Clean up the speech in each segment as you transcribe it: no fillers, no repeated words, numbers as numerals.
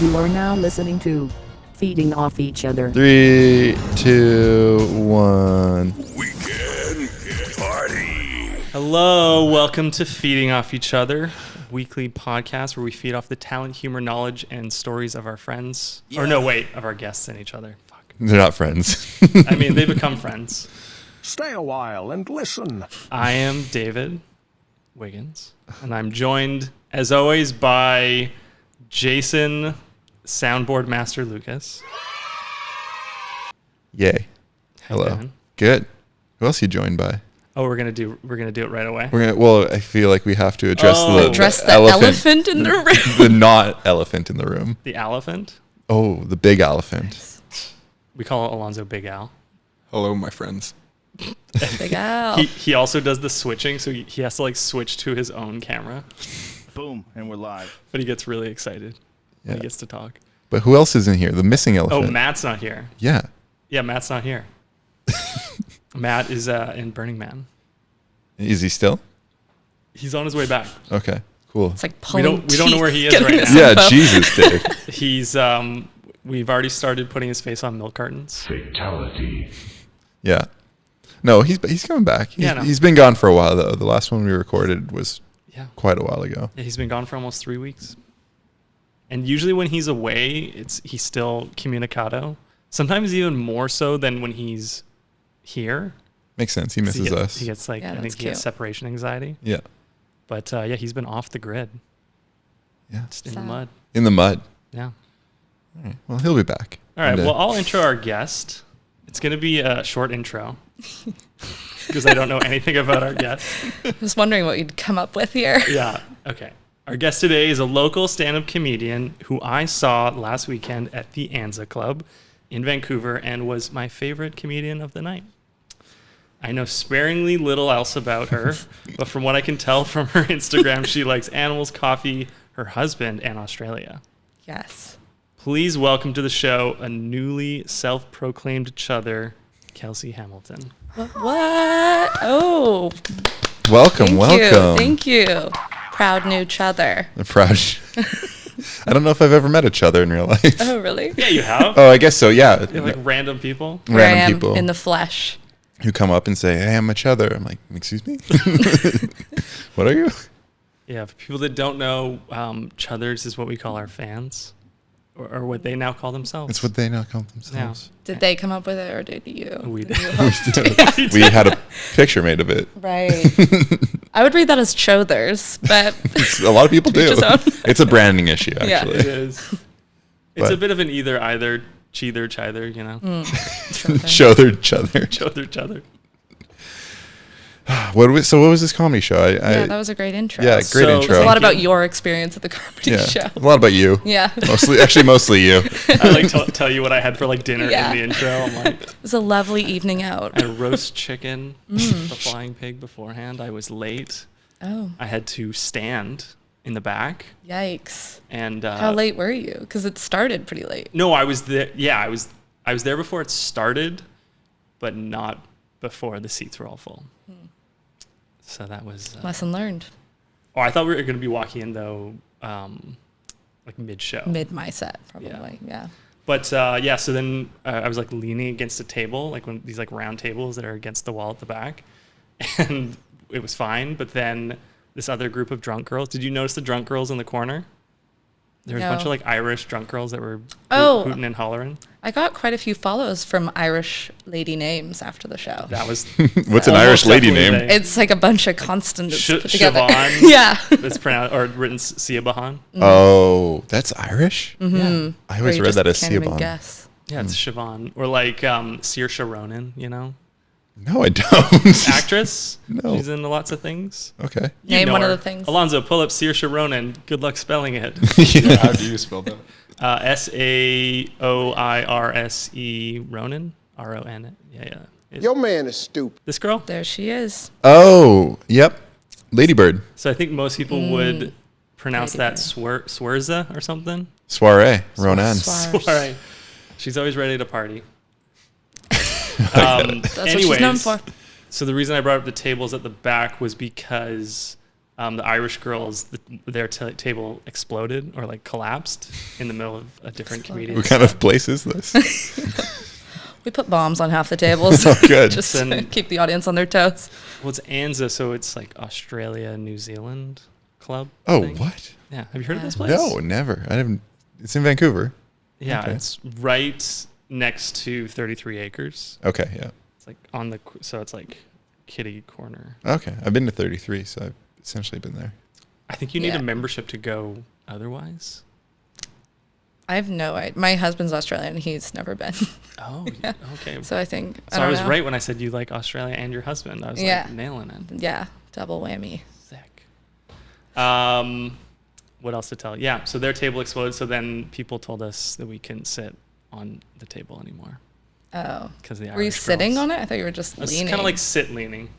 You are now listening to Feeding Off Each Other. 3, 2, 1. Weekend party. Hello, welcome to Feeding Off Each Other, a weekly podcast where we feed off the talent, humor, knowledge, and stories of our friends. Yeah. Or no, wait, of our guests and each other. Fuck. They're not friends. I mean, they become friends. Stay a while and listen. I am David Wiggins, and I'm joined, as always, by Jason, Soundboard Master Lucas. Yay. Hello. Good. Who else are you joined by? Oh, we're gonna do it right away. Well, I feel like we have to address the elephant in the room. The not elephant in the room. The elephant? Oh, the big elephant. We call Alonzo Big Al. Hello, my friends. Big Al. He also does the switching, so he has to like switch to his own camera. Boom, and we're live. But he gets really excited when he gets to talk. But who else is in here? The missing elephant. Oh, Matt's not here. Yeah. Yeah, Matt's not here. Matt is in Burning Man. Is he still? He's on his way back. Okay, cool. It's like We don't know where he is getting right this now. Yeah, info. Jesus, Dave. He's we've already started putting his face on milk cartons. Fatality. Yeah. No, he's coming back. He's been gone for a while, though. The last one we recorded was quite a while ago. Yeah, he's been gone for almost 3 weeks. And usually when he's away, he's still communicado. Sometimes even more so than when he's here. Makes sense. He misses us. He gets I think he gets separation anxiety. Yeah. But he's been off the grid. Yeah. Just in the mud. In the mud. Yeah. All right. Well, he'll be back. All right. Well, I'll intro our guest. It's going to be a short intro because I don't know anything about our guest. I was wondering what you'd come up with here. Yeah. Okay. Our guest today is a local stand-up comedian who I saw last weekend at the Anza Club in Vancouver and was my favorite comedian of the night. I know sparingly little else about her, but from what I can tell from her Instagram, she likes animals, coffee, her husband, and Australia. Yes. Please welcome to the show a newly self-proclaimed chother, Kelsey Hamilton. What? Oh. Welcome. Thank you. Proud new chother. Proud. I don't know if I've ever met each other in real life. Oh, really? Yeah, you have. Oh, I guess so. Yeah. Like random people. Random people in the flesh. who come up and say, "Hey, I'm a chother." I'm like, "Excuse me? What are you?" Yeah, for people that don't know, chothers is what we call our fans, or what they now call themselves. It's what they now call themselves. Did they come up with it, or did you? We did. We had a picture made of it. Right. I would read that as chothers, but A lot of people do. his own. It's a branding issue, Yeah. actually. It is. It's But- a bit of an either, cheather, chither, you know? Chother, chother. Chother, chother. What was this comedy show? yeah, that was a great intro. Yeah, great So- intro. It's a lot Thank about you. your experience at the comedy show. A lot about you. Yeah. Mostly you. I like to tell you what I had for like dinner Yeah. in the intro. I'm like, It was a lovely evening out. I had roast chicken, the flying pig beforehand. I was late. Oh, I had to stand in the back. yikes. And How late were you? Because it started pretty late. No, I was there. Yeah, I was there before it started, but not before the seats were all full. So that was Lesson learned. Oh, I thought we were going to be walking in though, like mid-show. Mid my set, probably. Yeah. But so then I was like leaning against a table, like one of these like round tables that are against the wall at the back, and it was fine. But then this other group of drunk girls. Did you notice the drunk girls in the corner? There was a bunch of like Irish drunk girls that were hooting and hollering. I got quite a few follows from Irish lady names after the show. That was What's an Irish lady name? It's like a bunch of consonants put together. Siobhan. Yeah. It's pronounced or written Siabahan. Oh, that's Irish? Yeah. I always read that as Can't even Siobhan. guess. Yeah, it's Siobhan. Or like Saoirse Ronan, you know? No, I don't. Actress. No. She's in lots of things. Okay. You Name know one her. of the things. Alonzo, pull up Saoirse Ronan. Good luck spelling it. Yeah, how do you spell that? Saoirse Ronan. Ronan. Yeah. Your man is stupid. This girl? There she is. Oh, yep. Ladybird. So I think most people would pronounce that Ladybird. Swerza or something. Soiree. Ronan. Soiree. She's always ready to party. That's what she's known for. So the reason I brought up the tables at the back was because The Irish girls, their table exploded or like collapsed in the middle of a different comedian. What kind of place is this? We put bombs on half the tables. Oh, good. Just to keep the audience on their toes. Well, it's ANZA, so it's like Australia, New Zealand club. Oh, thing. what? Yeah. Have you heard of this place? No, never. I haven't. It's in Vancouver. Yeah, Okay. it's right next to 33 Acres. Okay, yeah. It's like so it's like kitty corner. Okay, I've been to 33, so I've essentially been there. I think you need Yeah. a membership to go otherwise. I have no idea. My husband's Australian. He's never been. Oh, Yeah. okay. So I think. So I was know. right when I said you like Australia and your husband. I was Yeah. like nailing it. Yeah. Double whammy. Sick. What else to tell? Yeah, so their table exploded. So then people told us that we couldn't sit on the table anymore Oh. because the Irish Were you sitting girls. on it? I thought you were just I was leaning. kind of like sit leaning.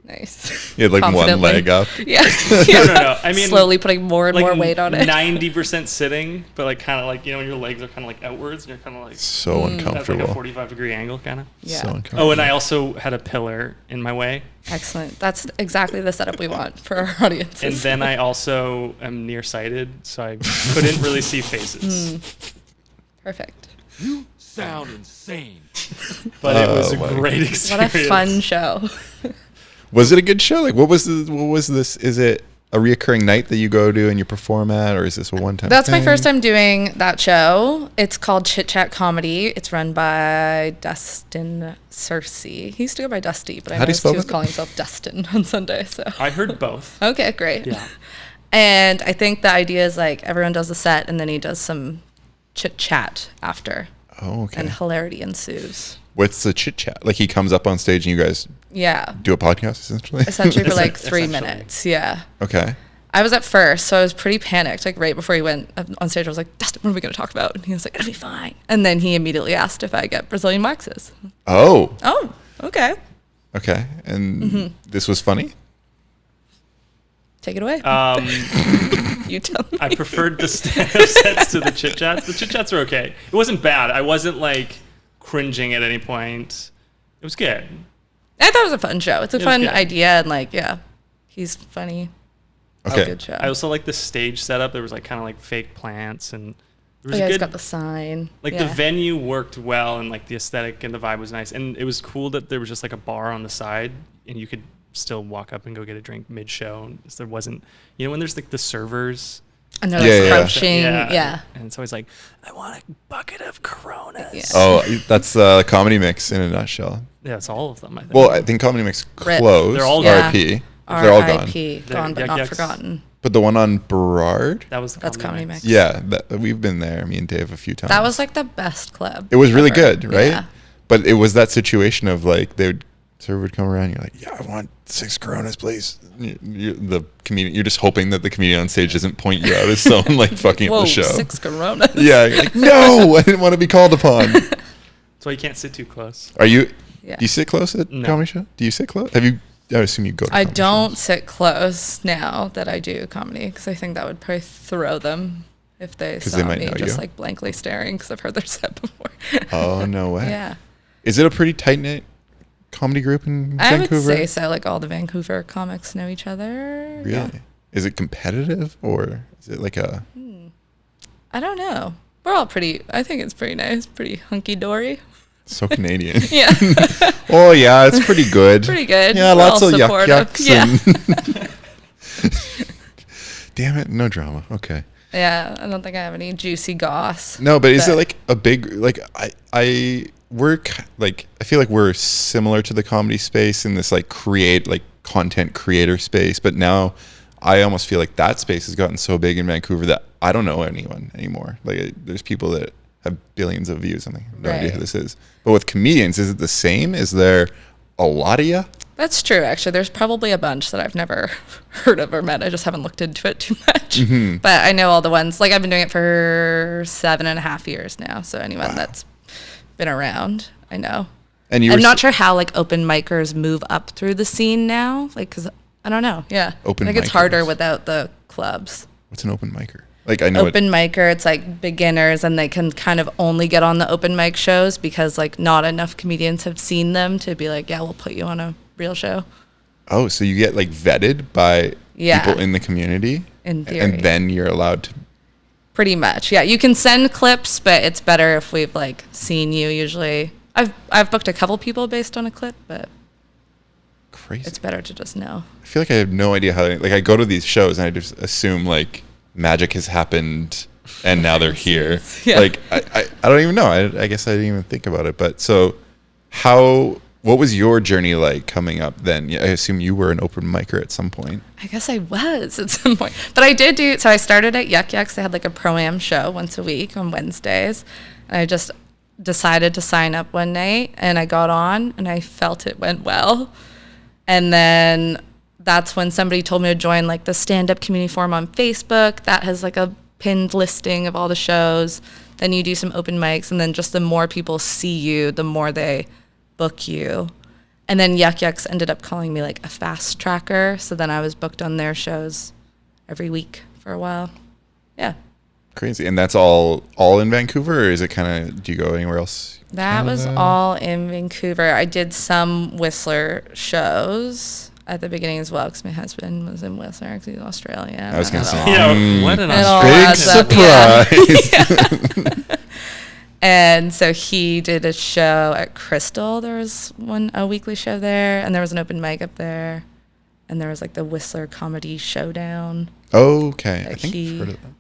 Nice. You had like one Confidently. leg up. Yeah. No. I mean, slowly putting more and like more weight on it. 90% sitting, but like kind of like, when your legs are kind of like outwards and you're kind of like So at like uncomfortable. a 45-degree angle kind of. Yeah. So uncomfortable. Oh, and I also had a pillar in my way. Excellent. That's exactly the setup we want for our audiences. And then I also am nearsighted, so I couldn't really see faces. Perfect. Sound insane. But it was a my great God. experience. What a fun show. Was it a good show? Like, what was this? Is it a reoccurring night that you go to and you perform at, or is this a one-time That's my thing? first time doing that show. It's called Chit Chat Comedy. It's run by Dustin Cersei. He used to go by Dusty, but I How do you noticed spell he was that? calling himself Dustin on Sunday. So I heard both. okay, great. Yeah. And I think the idea is like everyone does a set and then he does some chit chat after, Oh, okay. and hilarity ensues. What's the chit chat? Like, he comes up on stage and you guys Yeah, do a podcast, essentially. essentially for like 3 Essentially. minutes. Yeah. Okay. I was at first, so I was pretty panicked. Like right before he went up on stage, I was like, Dustin, what are we going to talk about? And he was like, it'll be fine. And then he immediately asked if I get Brazilian waxes. Oh. Oh, okay. Okay. And Mm-hmm. this was funny. Take it away. You tell me. I preferred the stand-up sets to the chit chats. The chit chats were okay. It wasn't bad. I wasn't like cringing at any point. It was good. I thought it was a fun show. It's a It was fun good. idea, and like, yeah, he's funny. Okay. Good show. I also like the stage setup. There was like kind of like fake plants and there was Oh, yeah, a he's good got the sign. like Yeah. the venue worked well and like the aesthetic and the vibe was nice. And it was cool that there was just like a bar on the side and you could still walk up and go get a drink mid-show. And there wasn't, when there's like the servers. And they're Yeah, like yeah. crouching. Yeah. And it's always like, I want a bucket of Coronas. Yeah. Oh, that's Comedy Mix in a nutshell. Yeah, it's all of them, I think. Well, I think Comedy Mix Rip. closed. They're all gone. RIP. They're all gone. R.I.P. Gone but Yuck not Yucks. forgotten. But the one on Burrard? that was the That's Comedy Mix. Yeah, we've been there, me and Dave, a few times. That was like the best club. It was really ever. good, right? Yeah. But it was that situation of like server would come around. You're like, yeah, I want 6 Coronas, please. You're just hoping that the comedian on stage doesn't point you out as someone like fucking Whoa, up the show. 6 Coronas. Yeah, you're like, no, I didn't want to be called upon. That's why you can't sit too close. Are you? Yeah. Do you sit close at No. comedy show? Do you sit close? Have you? I would assume you go. To I comedy don't shows. sit close now that I do comedy because I think that would probably throw them if they 'Cause saw they might me know just you. like blankly staring because I've heard their set before. Oh no way. Yeah. Is it a pretty tight knit comedy group in I would Vancouver? say so. Like all the Vancouver comics know each other. Really? Yeah. Is it competitive or is it like a? I don't know. We're all pretty. I think it's pretty nice. Pretty hunky dory. So Canadian. Yeah. Oh yeah, it's pretty good. Pretty good. Yeah, We're lots all of yuck supportive. yucks. Yeah. Damn it, no drama. Okay. Yeah. I don't think I have any juicy goss. No, but is it But- like a big like I feel like we're similar to the comedy space in this like content creator space, but now I almost feel like that space has gotten so big in Vancouver that I don't know anyone anymore. Like there's people that have billions of views. I'm like, no idea who Right. this is. But with comedians, is it the same? Is there a lot of you? That's true, actually. There's probably a bunch that I've never heard of or met. I just haven't looked into it too much. Mm-hmm. But I know all the ones. Like, I've been doing it for 7.5 years now. So anyone that's been around, I know. And you I'm were not sure how, like, open micers move up through the scene now. Like, because I don't know. Yeah. Open I think it's harder micers. without the clubs. What's an open micer? Like I know Open micer, it's like beginners, and they can kind of only get on the open mic shows because, like, not enough comedians have seen them to be like, yeah, we'll put you on a real show. Oh, so you get like vetted by Yeah. people in the community? In theory. And then you're allowed to. Pretty much. Yeah. You can send clips, but it's better if we've like seen you usually. I've booked a couple people based on a clip, but Crazy. it's better to just know. I feel like I have no idea how. Like I go to these shows and I just assume like magic has happened and now they're here. Yeah. Like I don't even know. I guess I didn't even think about it. But so what was your journey like coming up then? I assume you were an open micer at some point. I guess I was at some point. But I did so I started at Yuck Yucks. They had like a pro-am show once a week on Wednesdays. And I just decided to sign up one night and I got on and I felt it went well. And then that's when somebody told me to join like the Stand-Up community forum on Facebook. That has like a pinned listing of all the shows. Then you do some open mics and then just the more people see you, the more they book you. And then Yuck Yucks ended up calling me like a fast tracker. So then I was booked on their shows every week for a while. Yeah. Crazy. And that's all in Vancouver, or is it kind of, do you go anywhere else? That was all in Vancouver. I did some Whistler shows at the beginning as well because my husband was in Whistler because he's Australian. I was going to say, Yeah, what an It all Australian. adds up, yeah. surprise. And so he did a show at Crystal. There was a weekly show there, and there was an open mic up there, and there was like the Whistler Comedy Showdown. Okay. I Like think I've heard of that.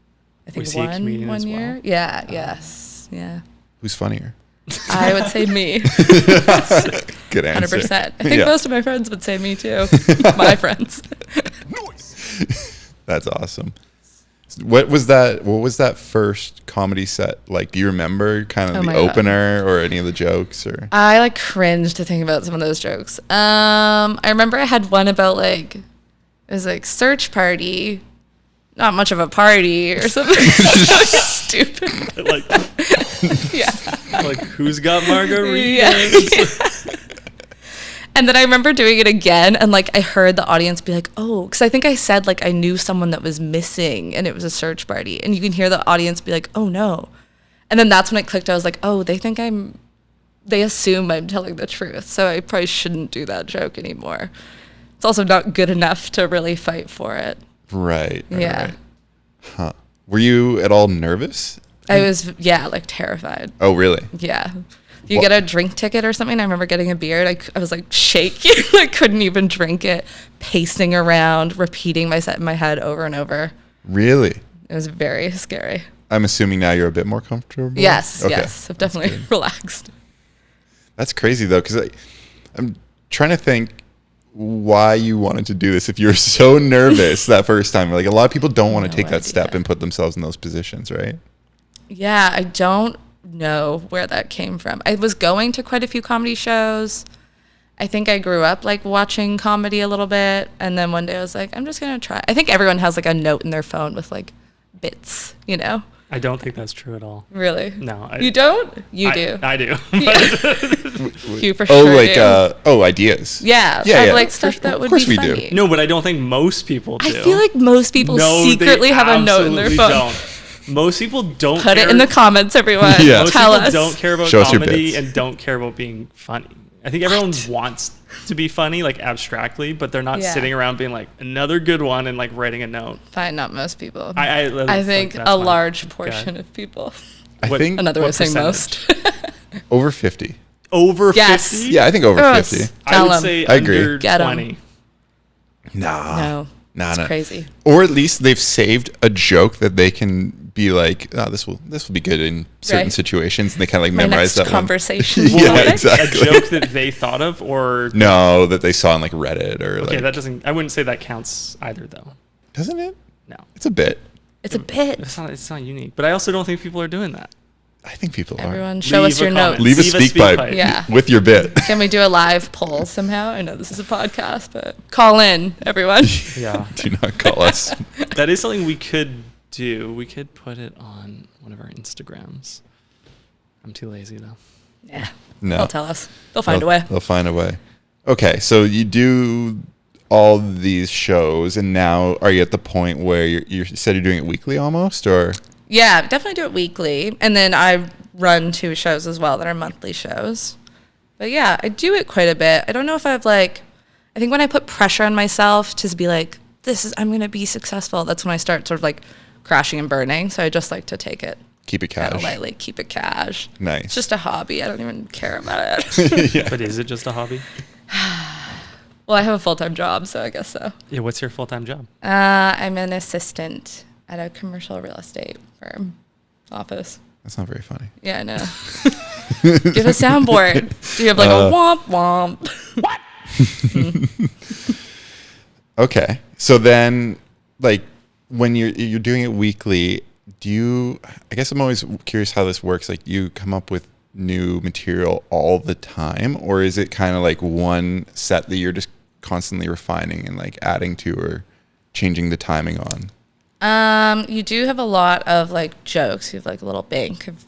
I think Was he a comedian one as year. well? Yeah. Yes. Yeah. Who's funnier? I would say me. Good answer. 100%. I think Yeah. most of my friends would say me too. My friends. That's awesome. What was that first comedy set like? Do you remember kind of Oh the my God. opener or any of the jokes or? I like cringe to think about some of those jokes. I remember I had one about like, it was like search party, not much of a party or something. Really stupid. Like, Yeah. like who's got margaritas? Yeah. And then I remember doing it again, and like I heard the audience be like, "Oh," because I think I said like I knew someone that was missing, and it was a search party, and you can hear the audience be like, "Oh no," and then that's when it clicked. I was like, "Oh, they assume I'm telling the truth, so I probably shouldn't do that joke anymore." It's also not good enough to really fight for it. Right. Yeah. Right. Huh. Were you at all nervous? I was, like terrified. Oh, really? Yeah. You What- get a drink ticket or something. I remember getting a beer. I was like shaking. I couldn't even drink it, pacing around, repeating my set in my head over and over. Really? It was very scary. I'm assuming now you're a bit more comfortable. Yes, Okay. yes. I've definitely relaxed. That's crazy though, because I'm trying to think why you wanted to do this if you were so nervous that first time. Like a lot of people don't want to No take that step idea. and put themselves in those positions, right? Yeah, I don't know where that came from. I was going to quite a few comedy shows. I think I grew up like watching comedy a little bit, and then one day I was like, I'm just gonna try. I think everyone has like a note in their phone with like bits, you know? I don't think that's true at all. Really? No, You don't? You do. I do. You for Oh, sure like do. ideas. Yeah, Yeah, I have yeah. like stuff that Of would course be we do. funny. No, but I don't think most people do. I feel like most people No, they secretly have a note in their phone. absolutely don't. Most people don't Put care. it in the comments, everyone. Yeah. Most Tell people us. don't care about Show us your comedy bits. and don't care about being funny. I think everyone wants to be funny, like abstractly, but they're not Yeah. sitting around being like another good one and like writing a note. Fine, not most people. I think that's a my large guy. portion of people. I What- think Another way What of saying percentage? most. over 50. Over Yes. 50? Yeah, I think over Yes. 50. I Tell would 'em. say I agree. under Get 'em. 20. Nah. No, Nah, it's nah. crazy. Or at least they've saved a joke that they can be like, oh, this will be good in certain Right. situations, and they kind of like My memorize next that conversation. one. Yeah, topic. exactly. A joke that they thought of, or No, that they saw on like Reddit or okay, like. that doesn't. I wouldn't say that counts either, though. Doesn't it? No, It's a bit. It's a bit. it's not. It's not unique. But I also don't think people are doing that. I think people are. Everyone, show Leave us a your comment. notes. Leave a Leave a speak speak pipe pipe. Yeah. with your bit. Can we do a live poll somehow? I know this is a podcast, but call in, everyone. Yeah, Do not call us. that is something we could do. We could put it on one of our Instagrams. I'm too lazy though. Yeah, No. they'll tell us. They'll find a way. They'll find a way. Okay, so you do all these shows, and now are you at the point where you said you're doing it weekly almost, or? Yeah, definitely do it weekly. And then I run 2 shows as well that are monthly shows. But yeah, I do it quite a bit. I don't know if I've like I think when I put pressure on myself to be like, I'm going to be successful, that's when I start sort of like crashing and burning. So I just like to take it. Keep it Kind cash. of lightly, keep it cash. Nice. It's just a hobby. I don't even care about it. Yeah. But is it just a hobby? Well, I have a full-time job, so I guess so. Yeah. What's your full-time job? I'm an assistant at a commercial real estate firm office. That's not very funny. Yeah, I know. Get a soundboard. Do you have like a womp womp? Okay. So then, like, when you're doing it weekly, I guess I'm always curious how this works. Like, you come up with new material all the time, or is it kind of like one set that you're just constantly refining and like adding to or changing the timing on? You do have a lot of like jokes. You have like a little bank of,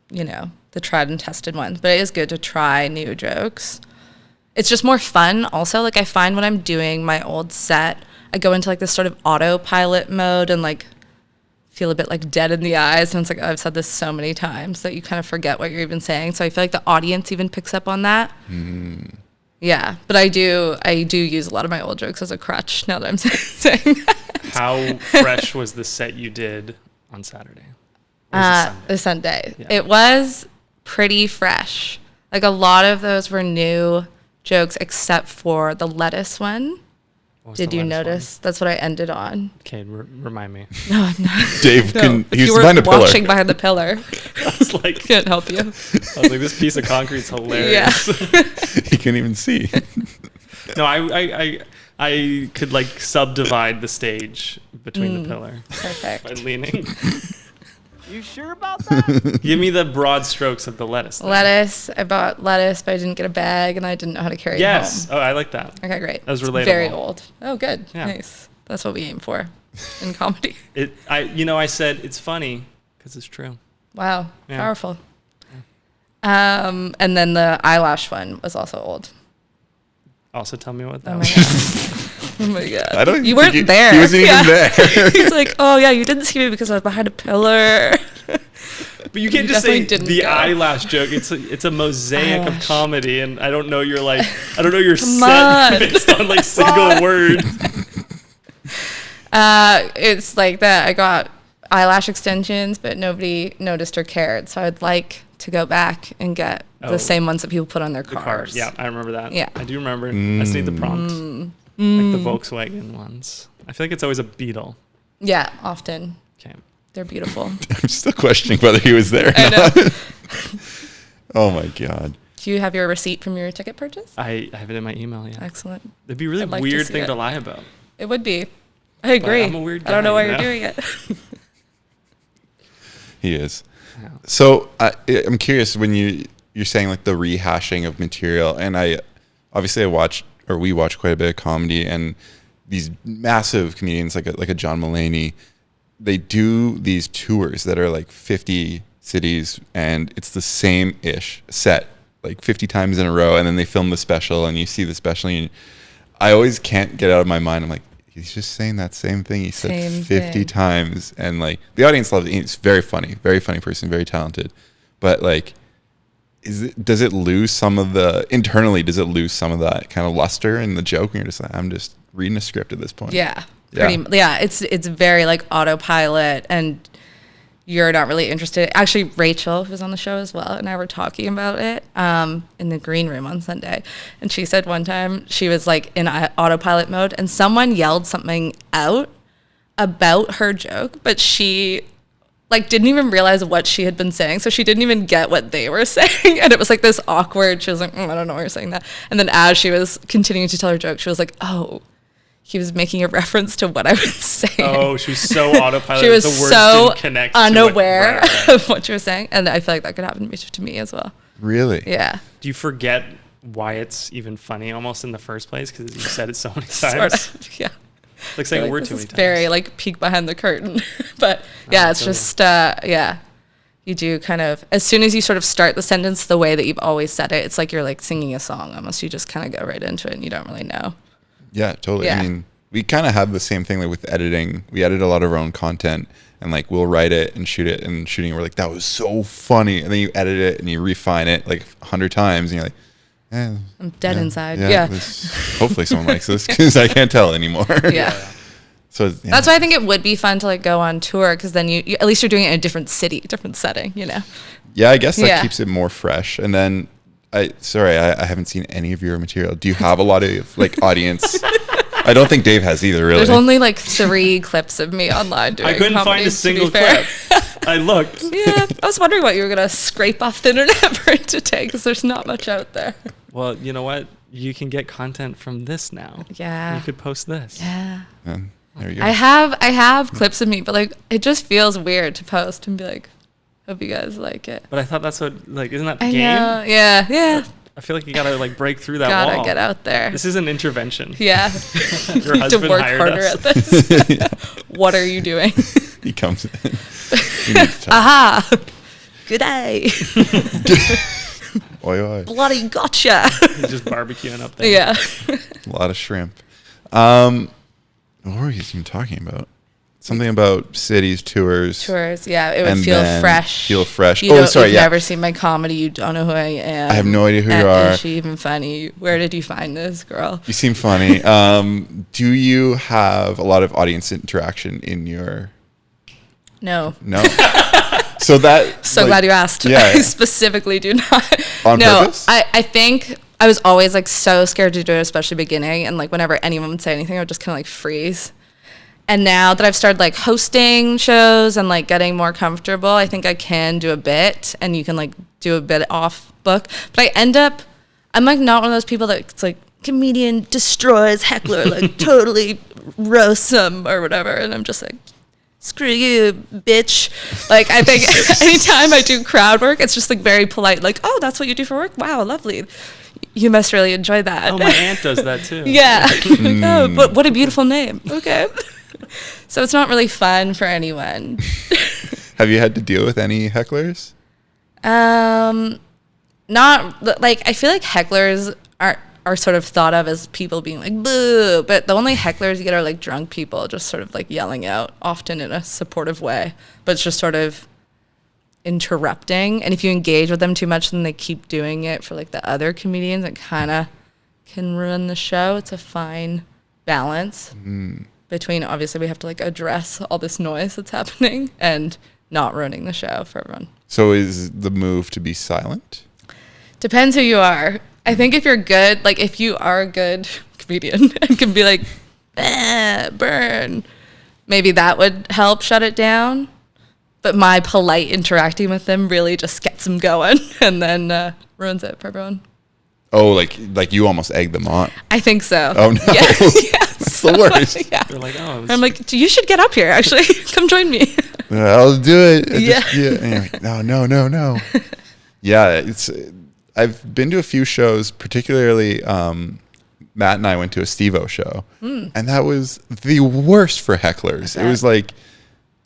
the tried and tested ones, but it is good to try new jokes. It's just more fun also. Like I find when I'm doing my old set, I go into like this sort of autopilot mode and like feel a bit like dead in the eyes. And it's like, I've said this so many times that you kind of forget what you're even saying. So I feel like the audience even picks up on that. Yeah. But I do use a lot of my old jokes as a crutch now that I'm saying that. How fresh was the set you did on Saturday? Or was it The Sunday. Yeah. It was pretty fresh. Like a lot of those were new jokes except for the lettuce one. What was Did the you latest notice? That's what I ended on. one? Okay, remind me. No, I'm not. Dave No, if he's you were behind a pillar. watching behind the pillar, I was like, can't help you. this piece of concrete's hilarious. He couldn't even see. No, I could like subdivide the stage between the pillar by Perfect. leaning. You sure about that? Give me the broad strokes of the lettuce. thing. Lettuce. I bought lettuce, but I didn't get a bag, and I didn't know how to carry Yes. it home. Oh, I like that. Okay, great. That was It's relatable. very old. Oh, good. Yeah. Nice. That's what we aim for in comedy. I said it's funny because it's true. Wow. Yeah. Powerful. And then the eyelash one was also old. Also, tell me what that Oh my was. god. Oh my god. I don't. You think weren't there. He wasn't even there. He's like, oh yeah, you didn't see me because I was behind a pillar. But you can't You just say definitely didn't the go. eyelash joke. It's a mosaic of Eyelash. comedy, and I don't know your set on. based on like single word. It's like that. I got eyelash extensions, but nobody noticed or cared. So I'd like to go back and get Oh. the same ones that people put on their The cars. car. Yeah, I remember that. Yeah. I do remember. I just need the prompt, like the Volkswagen ones. I feel like it's always a Beetle. Yeah, often. Okay. They're beautiful. I'm still questioning whether he was there. Or I know. not. Oh my god. Do you have your receipt from your ticket purchase? I have it in my email. Yeah. Excellent. It'd be a really I'd like to weird see thing it. to lie about. It would be. I agree. I'm a weird I don't know guy, why you you're know? doing it. He is. Yeah. So I'm curious when you're saying like the rehashing of material, and we watch quite a bit of comedy, and these massive comedians like a John Mulaney, they do these tours that are like 50 cities, and it's the same ish set like 50 times in a row, and then they film the special, and you see the special, and I always can't get out of my mind. I'm like, he's just saying that same thing he said Same 50 thing. times, and like the audience loves it. He's very funny person, very talented, but like does it lose some of that kind of luster in the joke, and you're just like, I'm just reading a script at this point? Yeah. It's very like autopilot, and you're not really interested. Actually, Rachel, who was on the show as well, and I were talking about it in the green room on Sunday. And she said one time she was like in autopilot mode, and someone yelled something out about her joke, but she like didn't even realize what she had been saying. So she didn't even get what they were saying. And it was like this awkward, she was like, I don't know why you're saying that. And then as she was continuing to tell her joke, she was like, oh, he was making a reference to what I was saying. Oh, she was so autopilot. She was the words so didn't connect to unaware right. of what you were saying. And I feel like that could happen to me as well. Really? Yeah. Do you forget why it's even funny almost in the first place because you said it so many Sort times? of. Yeah. Like saying a Like, word this too is many times. very like peek behind the curtain. But yeah, it's feel you. just, yeah. You do kind of, as soon as you sort of start the sentence the way that you've always said it, it's like you're like singing a song almost. You just kind of go right into it and you don't really know. Yeah, totally. Yeah. I mean, we kind of have the same thing like with editing. We edit a lot of our own content, and like we'll write it and shoot it, and shooting we're like, that was so funny, and then you edit it and you refine it like 100 times, and you're like, I'm dead inside. Hopefully someone likes this because I can't tell anymore. Yeah. So That's why I think it would be fun to like go on tour, because then you at least you're doing it in a different city, different setting, you know. Yeah, I guess that Yeah. keeps it more fresh. And then I haven't seen any of your material. Do you have a lot of like audience? I don't think Dave has either, really. There's only like 3 clips of me online doing I couldn't comedy, find a to be single fair. clip. I looked. Yeah, I was wondering what you were gonna scrape off the internet for it to take, because there's not much out there. Well, you know what? You can get content from this now. Yeah. You could post this. Yeah. And there you go. I have clips of me, but like it just feels weird to post and be like, hope you guys like it. But I thought that's what, like, isn't that the I game? know. Yeah. I feel like you gotta like break through that Gotta wall. get out there. This is an intervention. Yeah. Your to husband work hired harder us. at this. What are you doing? He comes in. You need to tell. Aha. Good day. Oi, oi. Bloody gotcha. He's just barbecuing up there. Yeah. A lot of shrimp. What were you even talking about? Something about cities, tours. Tours. Yeah. It would And feel then fresh. feel fresh. You Oh, don't- sorry, You've yeah. never seen my comedy. You don't know who I am. I have no idea who you are. Is she even funny? Where did you find this girl? You seem funny. Do you have a lot of audience interaction in your... No. No? So that... So like, glad you asked. Yeah. I specifically do not. On no, purpose? I think I was always like so scared to do it, especially beginning. And like whenever anyone would say anything, I would just kind of like freeze. And now that I've started like hosting shows and like getting more comfortable, I think I can do a bit, and you can like do a bit off book. But I'm like not one of those people that it's like comedian destroys heckler, like totally roasts them or whatever. And I'm just like, screw you, bitch. Like I think anytime I do crowd work, it's just like very polite, like, oh, that's what you do for work? Wow, lovely. You must really enjoy that. Oh, my aunt does that too. Yeah. Oh, but what a beautiful name. Okay. So it's not really fun for anyone. Have you had to deal with any hecklers? Not like, I feel like hecklers are sort of thought of as people being like boo, but the only hecklers you get are like drunk people just sort of like yelling out, often in a supportive way, but it's just sort of interrupting. And if you engage with them too much, then they keep doing it for like the other comedians. It kind of can ruin the show. It's a fine balance between, obviously we have to like address all this noise that's happening and not ruining the show for everyone. So is the move to be silent? Depends who you are. I think if you're good, like if you are a good comedian and can be like, burn, maybe that would help shut it down. But my polite interacting with them really just gets them going and then ruins it for everyone. Oh, like you almost egged them on. I think so. Oh, no. Yeah. That's the worst. Yeah. They're like, oh, I'm like, you should get up here, actually. Come join me. I'll do it. Yeah. And you're like, no. Yeah, I've been to a few shows, particularly Matt and I went to a Steve-O show, and that was the worst for hecklers. It was like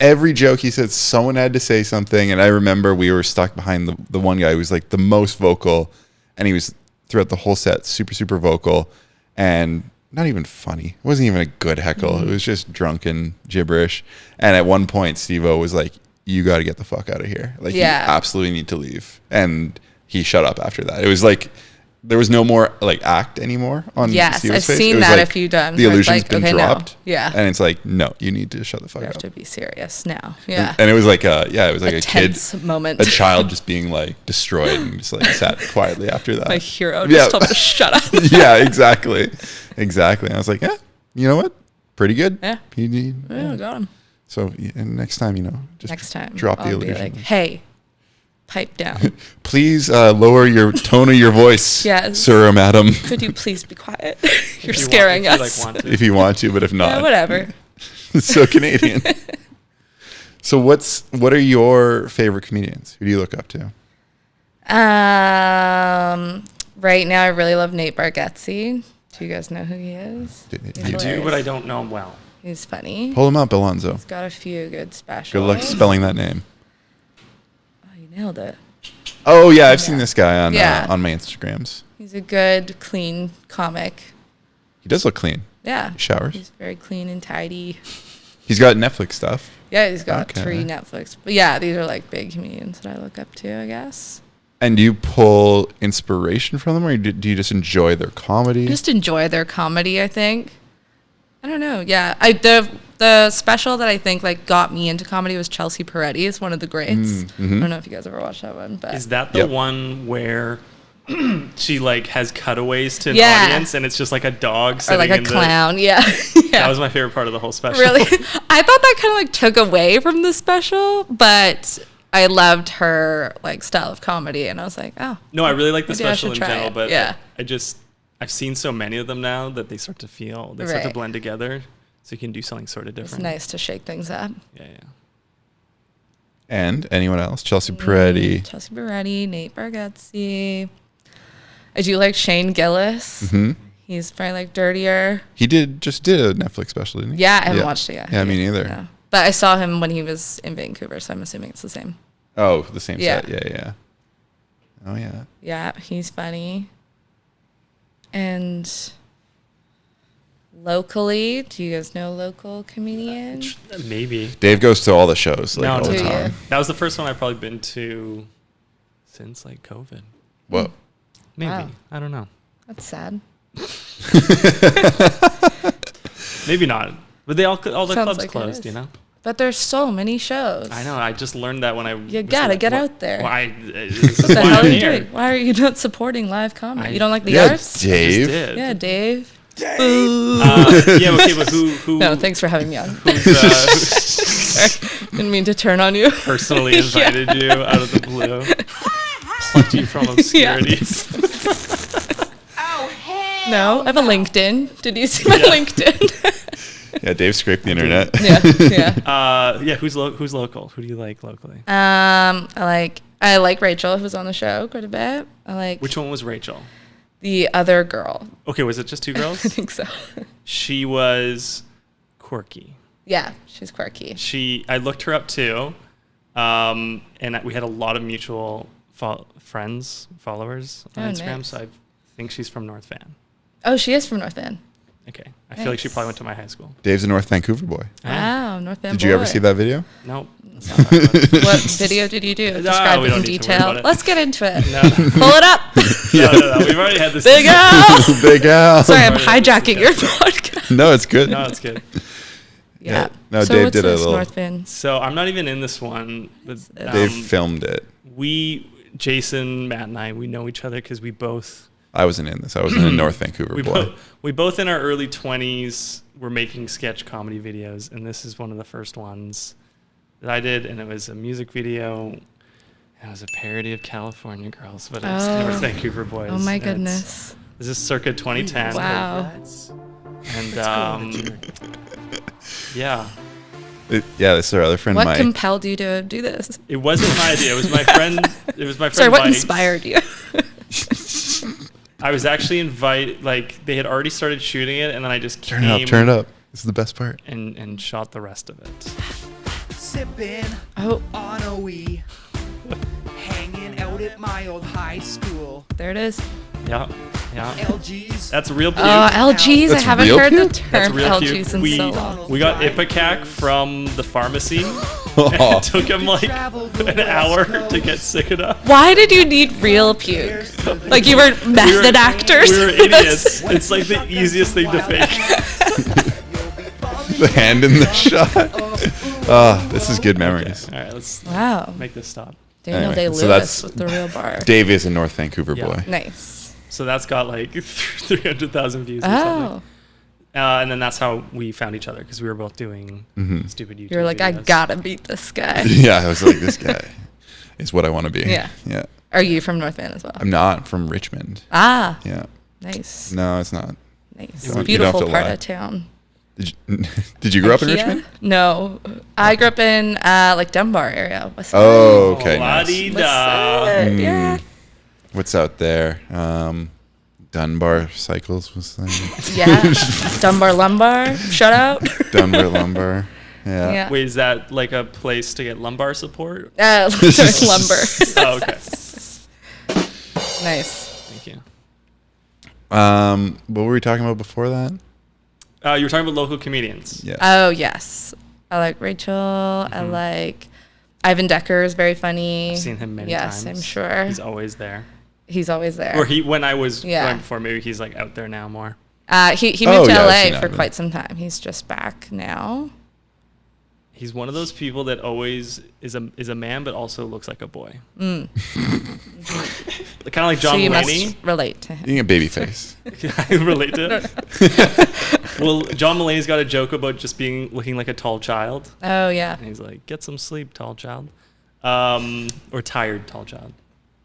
every joke he said, someone had to say something, and I remember we were stuck behind the one guy who was like the most vocal, and he was throughout the whole set super, super vocal, and not even funny. It wasn't even a good heckle. It was just drunken gibberish. And at one point, Steve-O was like, you got to get the fuck out of here. Like, you absolutely need to leave. And he shut up after that. It was like, there was no more like act anymore on Yes, Steve-O's I've face. seen It was that like, a few times. The where it's illusion's like, been okay, dropped. No. Yeah. And it's like, no, you need to shut the fuck You up. have to be serious now. Yeah. And it was like it was like a kid, tense moment. a child just being like destroyed and just like sat quietly after that. My hero just told me to shut up. Yeah, exactly. And I was like, yeah, you know what? Pretty good. Yeah. Yeah. Got him. So and next time, just Next time, drop the I'll be illusion. like, hey, pipe down. Please lower your tone of your voice, Yes. sir or madam, Could you please be quiet? You're if you scaring want, us. If you like, want to. if you want to, but if not, Yeah, whatever. It's so Canadian. So what are your favorite comedians? Who do you look up to? Right now, I really love Nate Bargatze. Do you guys know who he is? You He's do, I do, hilarious. but I don't know him well. He's funny. Pull him up, Alonzo. He's got a few good specials. Good luck spelling that name. Oh, you nailed it. Oh yeah, I've seen this guy on Yeah. on my Instagrams. He's a good, clean comic. He does look clean. Yeah. He showers. He's very clean and tidy. He's got Netflix stuff. Yeah, he's got Okay. 3 Netflix. But yeah, these are like big comedians that I look up to, I guess. And do you pull inspiration from them, or do you just enjoy their comedy? Just enjoy their comedy, I think. I don't know. Yeah. The special that I think like got me into comedy was Chelsea Peretti's, one of the greats. I don't know if you guys ever watched that one, but Is that the one where she like has cutaways to an Yeah. audience and it's just like a dog or sitting like a in clown. Yeah. That yeah. was my favorite part of the whole special. Really? I thought that kind of like took away from the special, but I loved her like style of comedy, and I was like, oh. No, I really like the Maybe I special should in try general, it. but Yeah. I've seen so many of them now that they start to start to Right. blend together, so you can do something sort of It's different. nice to shake things up. Yeah. And anyone else? Chelsea Peretti. Chelsea Peretti, Nate Bargatze. I do like Shane Gillis. Hmm. He's probably like dirtier. He just did a Netflix special, didn't he? Yeah, I haven't watched it yet. Yeah, me neither. Yeah. But I saw him when he was in Vancouver, so I'm assuming it's the same. Oh, the same Yeah. set. Yeah. Oh yeah. Yeah, he's funny. And locally, do you guys know local comedians? Maybe. Dave goes to all the shows like No, all the do you? time. That was the first one I've probably been to since like COVID. Whoa. Maybe. Wow. I don't know. That's sad. Maybe not. But all the Sounds clubs like it closed, is. you know? But there's so many shows. I know. I just learned that when I You gotta get out there. Why? This is What the why hell I'm are you here. doing? Why are you not supporting live comedy? You don't like the Yeah, arts? I Dave. just did. Yeah, Dave. Yeah. Okay, but who? No, thanks for having me on. Who's Sorry, didn't mean to turn on you. personally invited you out of the blue, plucked you from obscurity? No, I have a LinkedIn. Did you see my LinkedIn? Yeah, Dave scraped the internet. yeah. Who's local? Who do you like locally? I like Rachel, who's on the show quite a bit. I like Which one was Rachel? the other girl. Okay, was it just two I girls? think so. She was quirky. Yeah, she's quirky. I looked her up too, and we had a lot of mutual followers on Oh, Instagram. nice. So I think she's from North Van. Oh, she is from North Van. Okay, I feel like she Nice. probably went to my high school. Dave's a North Vancouver boy. Wow, North Van. Did you ever see that video? Nope. What video did you do? Describe we it don't in need to worry detail. about it. Let's get into it. No. Pull it up. No. We've already had this. Big Al. Big Al. Sorry, I'm Already had this hijacking your podcast. No, it's good. No, it's good. Yeah. No, So Dave what's did a this little. North Van? So I'm not even in this one. But, Dave filmed it. Jason, Matt, and I, we know each other because we both. I wasn't in this. I wasn't a North Vancouver boy. We both in our early 20s were making sketch comedy videos, and this is one of the first ones that I did, and it was a music video. And it was a parody of California Girls, but it was North Vancouver Boys. Oh my and goodness. This is circa 2010. Wow. And yeah, Yeah, this is our other friend What Mike. compelled you to do this? it wasn't my idea. It was my friend. It was my friend. Sorry, what Mike's. inspired you? I was actually invited. Like they had already started shooting it, and then I just Turn came it up. Turn it up. This is the best part. and shot the rest of it. Sipping Oh, on a wee. Hanging out at my old high school. there it is. Yeah. LG's. That's real puke. Oh, LGs. I That's haven't real heard the puke? That's term real LGs puke. in We so long. got Ipecac from the pharmacy. And it took him like an hour to get sick enough. Why did you need real puke? Like you were method actors? We were idiots. It's like the easiest thing to fake. The hand in the shot. Oh, this is good memories. All right, let's Wow. make this stop. Daniel Anyway, Day-Lewis so that's- with the real bar. Dave is a North Vancouver Yeah. boy. Nice. So that's got like 300,000 views or Oh. something. And then that's how we found each other because we were both doing stupid YouTube You're like, I videos. gotta beat this guy. Yeah, I was like, this guy is what I want to be. Yeah. Yeah. Are you from North Van as well? I'm not from Richmond. Ah, Yeah. nice. No, it's not. Nice. You don't Beautiful have to part lie. of town. Did you grow up in Ikea? Richmond? No. I grew up in like Dunbar area. West Side. Oh, okay. Nice. La-di-da. West Side, Yeah. What's out there? Dunbar Cycles was that? Yeah. Dunbar Lumbar. Shout out. Dunbar Lumbar. Yeah. Yeah. Wait, is that like a place to get lumbar support? Sorry, lumber. Oh, okay. Nice. Thank you. What were we talking about before that? You were talking about local comedians. Yeah. Oh yes, I like Rachel. I like Ivan Decker is very funny. I've seen him many yes, times. I'm sure. He's always there. He's always there. Or when I was Yeah. going before, maybe he's like out there now more. He moved to yeah, I've LA seen for Ivan. quite some time. He's just back now. He's one of those people that always is a man, but also looks like a boy. Kind of like So John you Mulaney. must relate to him. Being a baby face. I relate to it. Well, John Mulaney's got a joke about just looking like a tall child. Oh, yeah. And he's like, get some sleep, tall child. Or tired, tall child.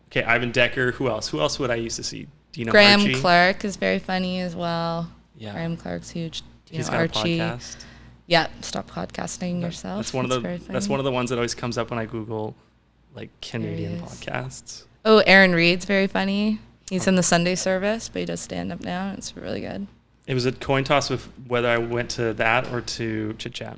Okay, Ivan Decker. Who else? Who else would I used to see? Dino Graham Archie. Clark is very funny as well. Yeah. Graham Clark's huge. He's Dino got Archie. a podcast. Yeah, stop podcasting yourself. That's one of very the. That's funny. one of the ones that always comes up when I Google, like Canadian is. podcasts. Oh, Aaron Reed's very funny. He's in the Sunday service, but he does stand up now. It's really good. It was a coin toss with whether I went to that or to Chit Chat.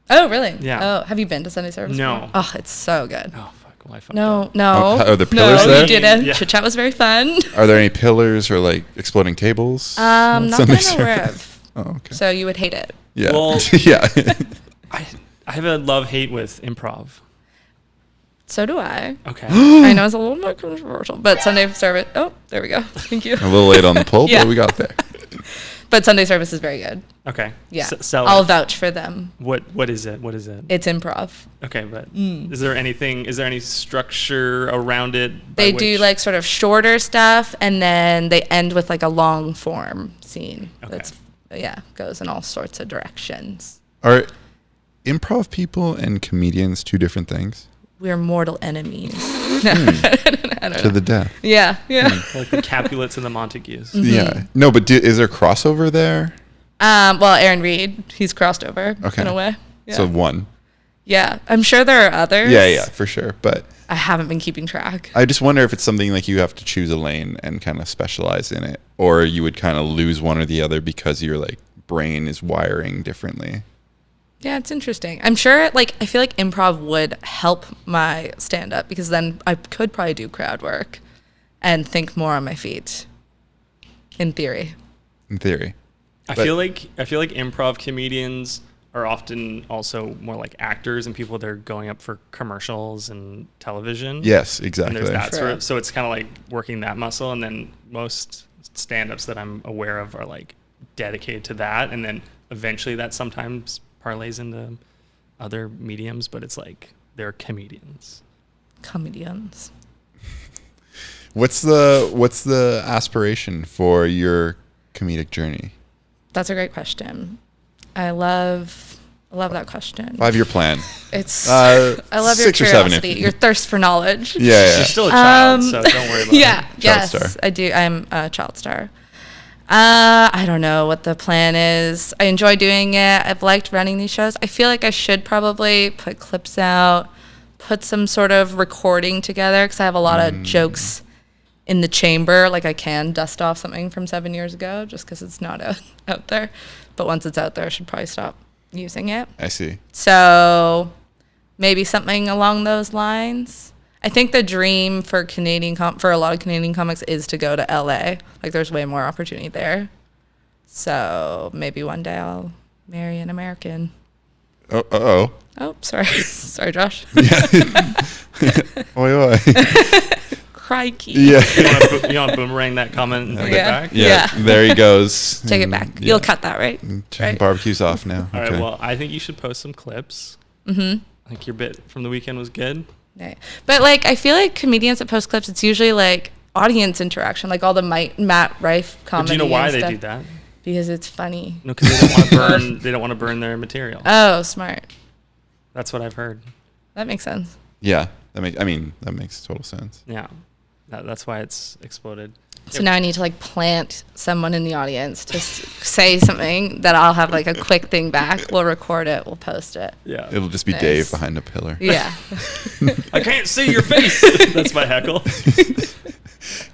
Oh, really? Yeah. Oh, have you been to Sunday service? No. before? Oh, it's so good. Oh fuck! Well, I fucked No, up. no. Oh, are there pillars no, there? you didn't. Yeah. Chit Chat was very fun. Are there any pillars or like exploding tables? Not Sunday that I'm aware service? of. Oh, okay. So you would hate it. Yeah. Well- yeah. I have a love-hate with improv. So do I. Okay. I know it's a little more controversial, but Sunday service. Oh, there we go. Thank you. A little late on the pull, Yeah. but we got there. But Sunday service is very good. Okay. Yeah. Sell I'll it. vouch for them. What is it? What is it? It's improv. Okay, but is there any structure around it? They by do which- like sort of shorter stuff, and then they end with like a long form scene. Okay. Goes in all sorts of directions. Are improv people and comedians two different things? We're mortal enemies. To the death. Yeah, yeah. like the Capulets and the Montagues. Mm-hmm. Yeah. No, but is there crossover there? Well, Aaron Reed, he's crossed over Okay. in a way. Yeah. So one. Yeah, I'm sure there are others. Yeah, for sure. But I haven't been keeping track. I just wonder if it's something like you have to choose a lane and kind of specialize in it, or you would kind of lose one or the other because your like brain is wiring differently. Yeah, it's interesting. I'm sure, I feel like improv would help my stand up because then I could probably do crowd work and think more on my feet. In theory. In theory. I But- feel like improv comedians are often also more like actors and people that are going up for commercials and television. Yes, And exactly. there's that True. sort of, so it's kind of like working that muscle. And then most stand-ups that I'm aware of are like dedicated to that. And then eventually that sometimes parlays into other mediums, but it's like they're comedians. Comedians. What's the aspiration for your comedic journey? That's a great question. I love that question. 5-year plan. It's Uh, I love your 6 or 7 if curiosity, you- your thirst for knowledge. Yeah. You're still a child, so don't worry about Yeah, it. yes, Child star. I do. I'm a child star. I don't know what the plan is. I enjoy doing it. I've liked running these shows. I feel like I should probably put clips out, put some sort of recording together because I have a lot of jokes in the chamber. Like I can dust off something from 7 years ago just because it's not out there. But once it's out there, I should probably stop using it. I see. So maybe something along those lines. I think the dream for for a lot of Canadian comics is to go to LA. Like there's way more opportunity there. So maybe one day I'll marry an American. Oh. Oh, sorry. Sorry, Josh. Oi, oi. Crikey. Yeah. You want to boomerang that comment and bring it Yeah. back? Yeah. There he goes. Take it And, back. yeah. You'll cut that, right? Turn Right. barbecue's off now. All Okay. right, well, I think you should post some clips. Mm-hmm. I think your bit from the weekend was good. Right. But I feel like comedians that post clips, it's usually audience interaction, like all the Matt Rife But comedy. do you know why and they stuff. do that? Because it's funny. No, because they don't want to burn. They don't want to burn their material. Oh, smart. That's what I've heard. That makes sense. Yeah. That makes total sense. Yeah, that's why it's exploded. So now I need to plant someone in the audience to say something that I'll have a quick thing back. We'll record it. We'll post it. Yeah, It'll just be Nice. Dave behind a pillar. Yeah. I can't see your face. That's my heckle.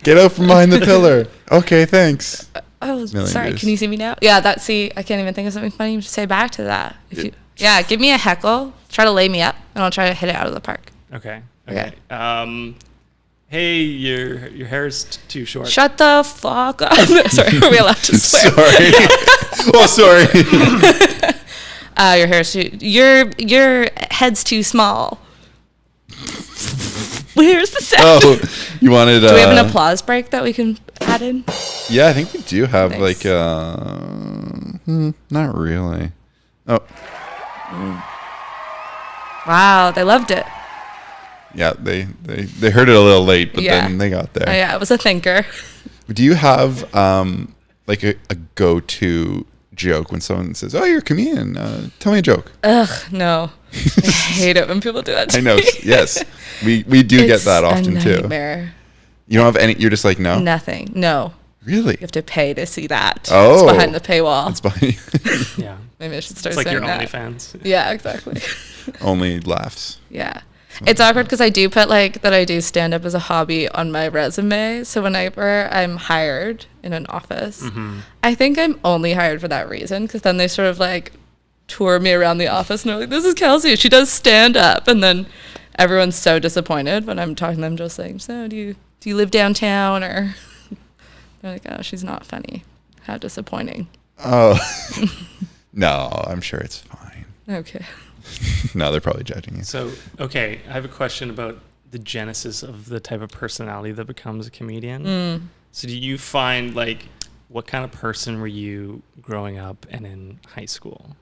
Get out from behind the pillar. Okay, thanks. Oh, Million sorry. years. Can you see me now? Yeah. I can't even think of something funny to say back to that. Give me a heckle. Try to lay me up, and I'll try to hit it out of the park. Okay. Okay. Hey, your hair is too short. Shut the fuck up. Sorry. Are we allowed to swear? Sorry. Oh, sorry. Your hair's too. Your head's too small. Where's the sound? Oh, you wanted? Do we have an applause break that we can add in? Yeah, I think we do have Nice. not really. Oh, Wow, they loved it. yeah, they heard it a little late, but Yeah. then they got there. Oh, yeah, it was a thinker. Do you have like a go-to joke when someone says, "Oh, you're a comedian. Tell me a joke." Ugh, no. I hate it when people do that to I know. me. Yes, we do get It's that a often too. nightmare. You don't have any. You're just like, no, Nothing. No. really. You have to pay to see that. Oh. It's behind the paywall. It's behind. Yeah. Maybe I should start It's like saying your that. OnlyFans. Yeah, exactly. Only laughs. Yeah. It's awkward because I do put like that I do stand up as a hobby on my resume. So whenever I'm hired in an office, I think I'm only hired for that reason because then they sort of like tour me around the office and they're like, this is Kelsey. She does stand up. And then everyone's so disappointed when I'm talking to them just saying, so do you live downtown? Or they're like, oh, she's not funny. How disappointing. Oh, no, I'm sure it's fine. Okay. No, they're probably judging you. So, okay, I have a question about the genesis of the type of personality that becomes a comedian. So do you find, like, what kind of person were you growing up and in high school?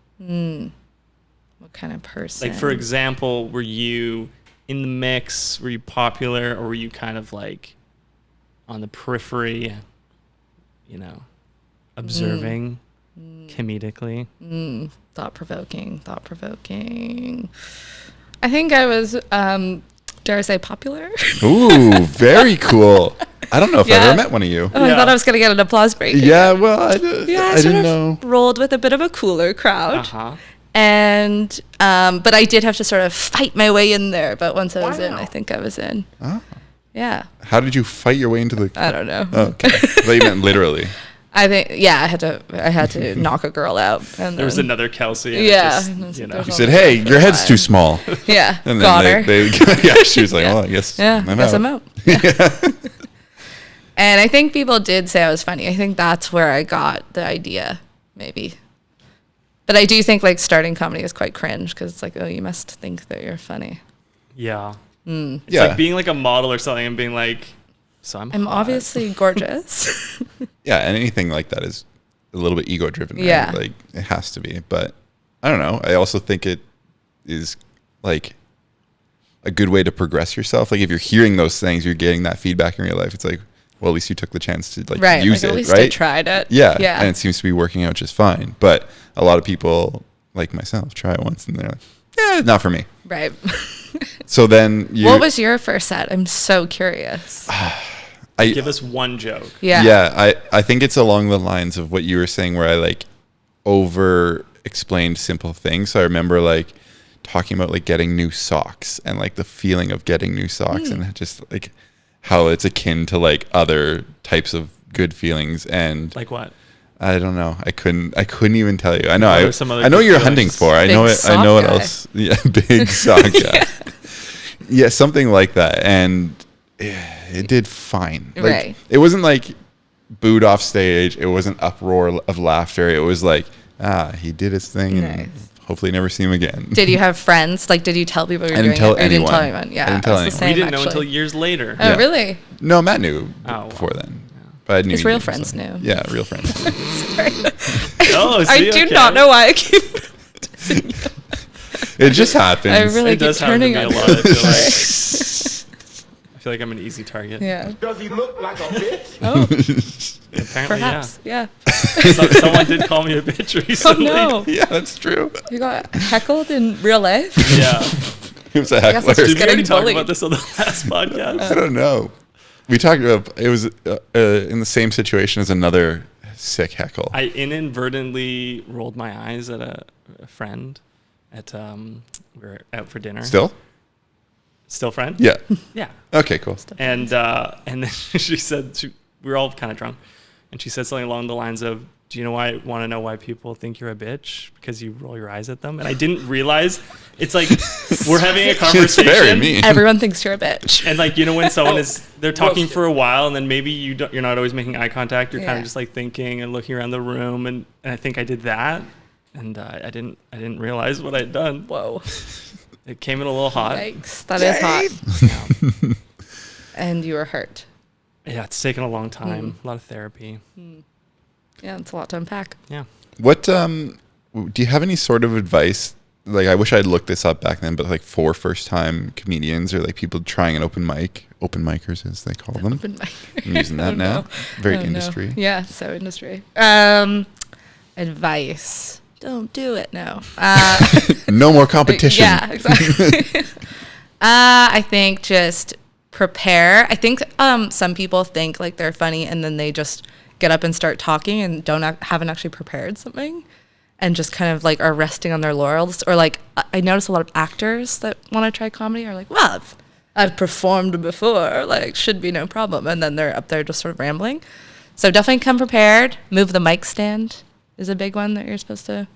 What kind of person? Like, for example, were you in the mix? Were you popular? Or were you kind of, like, on the periphery, you know, observing comedically? Thought provoking. I think I was, dare I say, popular? Ooh, very cool. I don't know if I Yeah. ever met one of you. Oh, I Yeah. thought I was going to get an applause break. Yeah, well, I Yeah, I didn't sort of know. rolled with a bit of a cooler crowd. Uh-huh. And, but I did have to sort of fight my way in there. But once I was in, I think I was in. Oh. Yeah. How did you fight your way into the? I don't know. Oh, okay. I thought you meant literally. I think, yeah, I had to knock a girl out. And There was then- another Kelsey. And Yeah. It and just, you know. there's You all said, the "Hey, stuff your for head's a too while. small." Yeah. And Got then her. yeah, she was like, Yeah. "Well, I guess Yeah, I'm guess out." I'm out. And I think people did say I was funny. I think that's where I got the idea, maybe. But I do think like starting comedy is quite cringe because it's like, oh, you must think that you're funny. Yeah. It's Yeah. like being like a model or something and being like, so I'm I'm hot. obviously gorgeous. Yeah, and anything like that is a little bit ego driven. Right? Yeah. Like it has to be. But I don't know. I also think it is like a good way to progress yourself. Like if you're hearing those things, you're getting that feedback in real life. It's like, well, at least you took the chance to like Right. use Like, it, at least right? I tried it. Yeah. Yeah. And it seems to be working out just fine. But a lot of people like myself try it once and they're like, yeah, not for me. Right. So then you What was your first set? I'm so curious. Give us one joke. Yeah. Yeah, I think it's along the lines of what you were saying where I like over explained simple things. So I remember like talking about like getting new socks and like the feeling of getting new socks and just like how it's akin to like other types of good feelings. And Like what? I don't know. I couldn't even tell you. I know. What are some other I know good you're feelings? hunting for. I Big know it. I know what sock guy. else. Yeah, big sock guy. Yeah, something like that. And it did fine. Like, Right. It wasn't like booed off stage. It wasn't uproar of laughter. It was like, he did his thing, and Nice. hopefully never see him again. Did you have friends? Like, did you tell people you were I doing didn't tell it? Or you didn't tell anyone. anyone? Yeah. I didn't tell it's the anyone. We same, didn't know actually. until years later. Oh, Yeah. really? No, Matt knew Oh, before wow. then. But I knew His he real knew, friends so- knew. Yeah, real friends. Oh, I see, do okay. not know why I keep. It just happens. I really It keep does happen to turning me a on lot. you. I feel like. I feel like I'm an easy target. Yeah. Does he look like a bitch? Oh, Apparently, perhaps. Yeah. yeah. Someone did call me a bitch Oh recently. no. Yeah, that's true. You got heckled in real life? Yeah. He was a guess heckler. it's Did we already getting talk bullied. about this on the last podcast? I don't know. We talked about it was in the same situation as another sick heckle. I inadvertently rolled my eyes at a friend at we were out for dinner. Still friend? Yeah. Yeah. Okay, cool. And then she said we were all kind of drunk, and she said something along the lines of, "Do you want to know why people think you're a bitch? Because you roll your eyes at them." And I didn't realize it's like we're having a It's conversation. very mean. Everyone thinks you're a bitch. And like, you know, when someone they're talking for a while, and then maybe you're not always making eye contact. You're kind Yeah. of just like thinking and looking around the room, and I think I did that, and I didn't realize what I had done. Whoa. It came in a little hot. Yikes, that is hot. And you were hurt. Yeah, it's taken a long time. A lot of therapy. Yeah, it's a lot to unpack. Yeah. What do you have any sort of advice? Like, I wish I'd looked this up back then, but like for first time comedians or like people trying an open micers as they call them. Open mic. I'm using that now. Very industry. Yeah, so industry. Advice. Don't do it. No. No more competition. Yeah, exactly. I think just prepare. I think some people think like they're funny and then they just get up and start talking and haven't actually prepared something and just kind of like are resting on their laurels. Or like I notice a lot of actors that want to try comedy are like, well, I've performed before, like should be no problem. And then they're up there just sort of rambling. So definitely come prepared. Move the mic stand is a big one that you're supposed to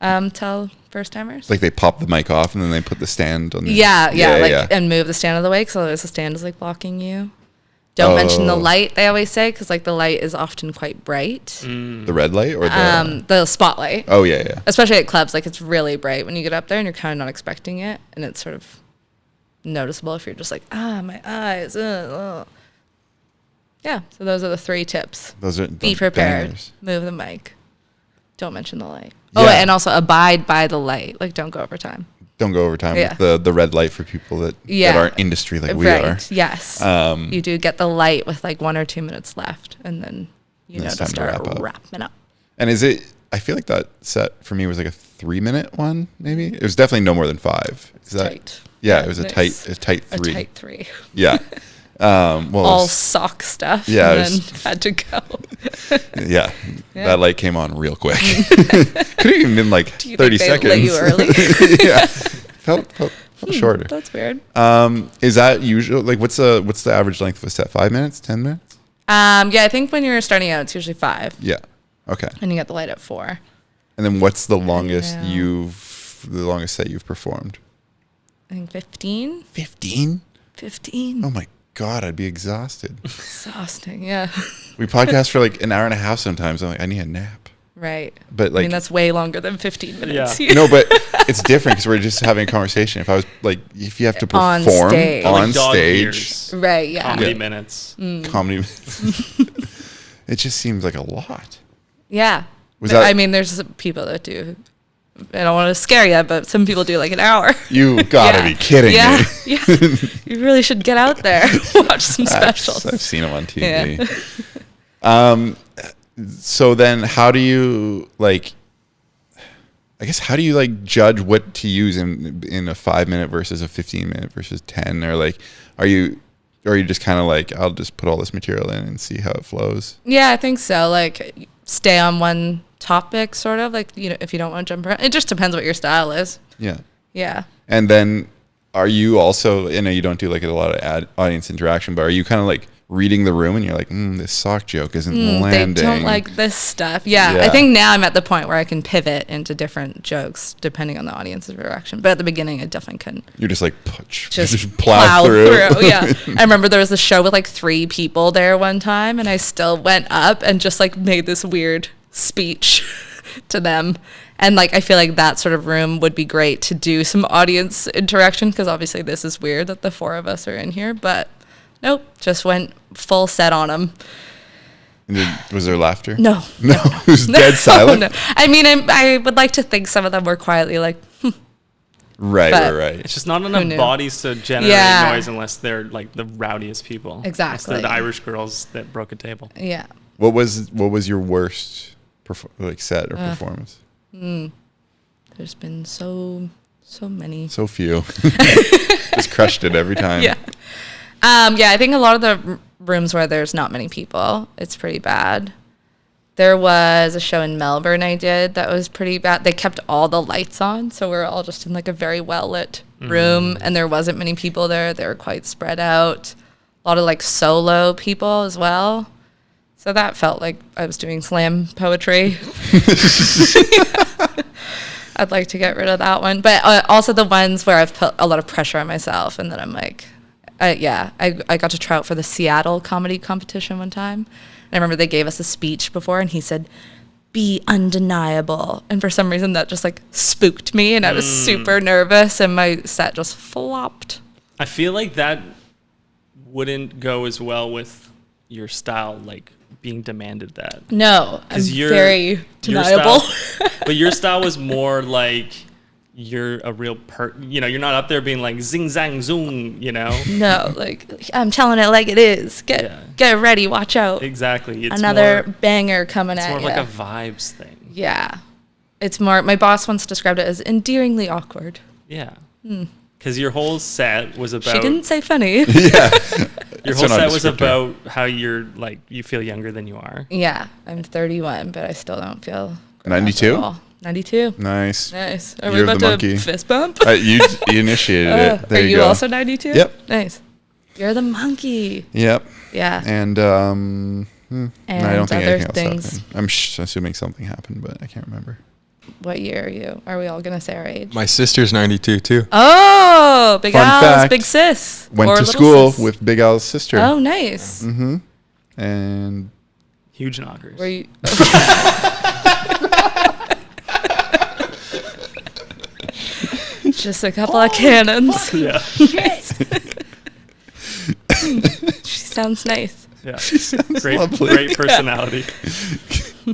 tell first timers. Like they pop the mic off and then they put the stand on. And move the stand out of the way because otherwise the stand is like blocking you. Don't mention the light, they always say, because like the light is often quite bright. The red light or the spotlight. Oh yeah. Especially at clubs, like it's really bright when you get up there and you're kind of not expecting it, and it's sort of noticeable if you're just like, my eyes. Yeah, so those are the 3 tips. Those are Be prepared. bangers. Move the mic. Don't mention the light. Yeah. Oh, and also abide by the light. Like don't go over time. Don't go over time with the red light for people that aren't industry like we are. Yes. You do get the light with like 1 or 2 minutes left, and then to start wrapping up. And I feel like that set for me was like a 3-minute one, maybe. It was definitely no more than 5. Is that tight? Yeah, it was a tight 3. A tight 3. Yeah. All sock stuff. Yeah, and then had to go. Yeah, that light came on real quick. Could have even been like 30 seconds. Let you early? Yeah, felt shorter. That's weird. Is that usual? Like, what's the average length of a set? 5 minutes? 10 minutes? Yeah, I think when you're starting out, it's usually 5. Yeah. Okay. And you get the light at 4. And then what's the longest set you've performed? I think 15. 15? 15. Oh my God, I'd be exhausted. Exhausting, yeah. We podcast for like an hour and a half sometimes. I'm like, I need a nap. Right. But like, I mean, that's way longer than 15 minutes. Yeah. No, but it's different because we're just having a conversation. If I was like, if you have to perform stage. on Like dog stage, years. Right, yeah. Comedy minutes. comedy, it just seems like a lot. Yeah. Was that- I mean, there's people that do. I don't want to scare you, but some people do like an hour. You gotta be kidding me. Yeah. You really should get out there, watch some specials. I've seen them on TV. Yeah. So then how do you like, I guess, how do you like judge what to use in a 5 minute versus a 15 minute versus 10? Or like, are you just kind of like, I'll just put all this material in and see how it flows? Yeah, I think so. Like, stay on one topic, sort of. Like, if you don't want to jump around. It just depends what your style is. Yeah. Yeah. And then are you also, I know you don't do like a lot of audience interaction, but are you kind of like reading the room and you're like, this sock joke isn't landing? They don't like this stuff. Yeah. I think now I'm at the point where I can pivot into different jokes depending on the audience's reaction. But at the beginning, I definitely couldn't. You're just like, Just plow through. Yeah. I remember there was a show with like 3 people there one time, and I still went up and just like made this weird speech to them. And like, I feel like that sort of room would be great to do some audience interaction, because obviously this is weird that the 4 of us are in here, but nope, just went full set on them. Was there laughter? No. It was dead silent? No. I mean, I would like to think some of them were quietly like, Right. It's just not enough knew? bodies to generate noise unless they're like the rowdiest people. Exactly. Unless they're the Irish girls that broke a table. Yeah. What was your worst set or performance? There's been so many. So few. Just crushed it every time. Yeah. I think a lot of the rooms where there's not many people, it's pretty bad. There was a show in Melbourne I did that was pretty bad. They kept all the lights on, so we're all just in like a very well-lit room, and there wasn't many people there. They were quite spread out. A lot of like solo people as well. So that felt like I was doing slam poetry. I'd like to get rid of that one. But also the ones where I've put a lot of pressure on myself, and then I'm like, I got to try out for the Seattle comedy competition one time. And I remember they gave us a speech before, and he said, be undeniable. And for some reason that just like spooked me and I was super nervous and my set just flopped. I feel like that wouldn't go as well with your style, like being demanded that. No, I'm very deniable. But your style was more like you're a real you're not up there being like zing zang zoom, No, like I'm telling it like it is. Get ready, watch out. Exactly. It's another more, banger coming at you. It's more like a vibes thing. Yeah. It's more, my boss once described it as endearingly awkward. Yeah. Because your whole set was about... She didn't say funny. Yeah. Your whole set was about how you're like, you feel younger than you are. Yeah. I'm 31, but I still don't feel... 92? 92. Nice. Are Year we of about the to monkey. fist bump? You initiated it. There are you go. also 92? Yep. Nice. You're the monkey. Yep. Yeah. And And I don't think other anything things. else happened. I'm assuming something happened, but I can't remember. What year are you? Are we all going to say our age? My sister's 92 too. Oh, Big Fun Al's fact, big sis. Went or to little school sis. with Big Al's sister. Oh, nice. Mm-hmm. And Huge knockers. Were you... Just a couple of cannons. Yeah. She sounds nice. Yeah. lovely. Great personality.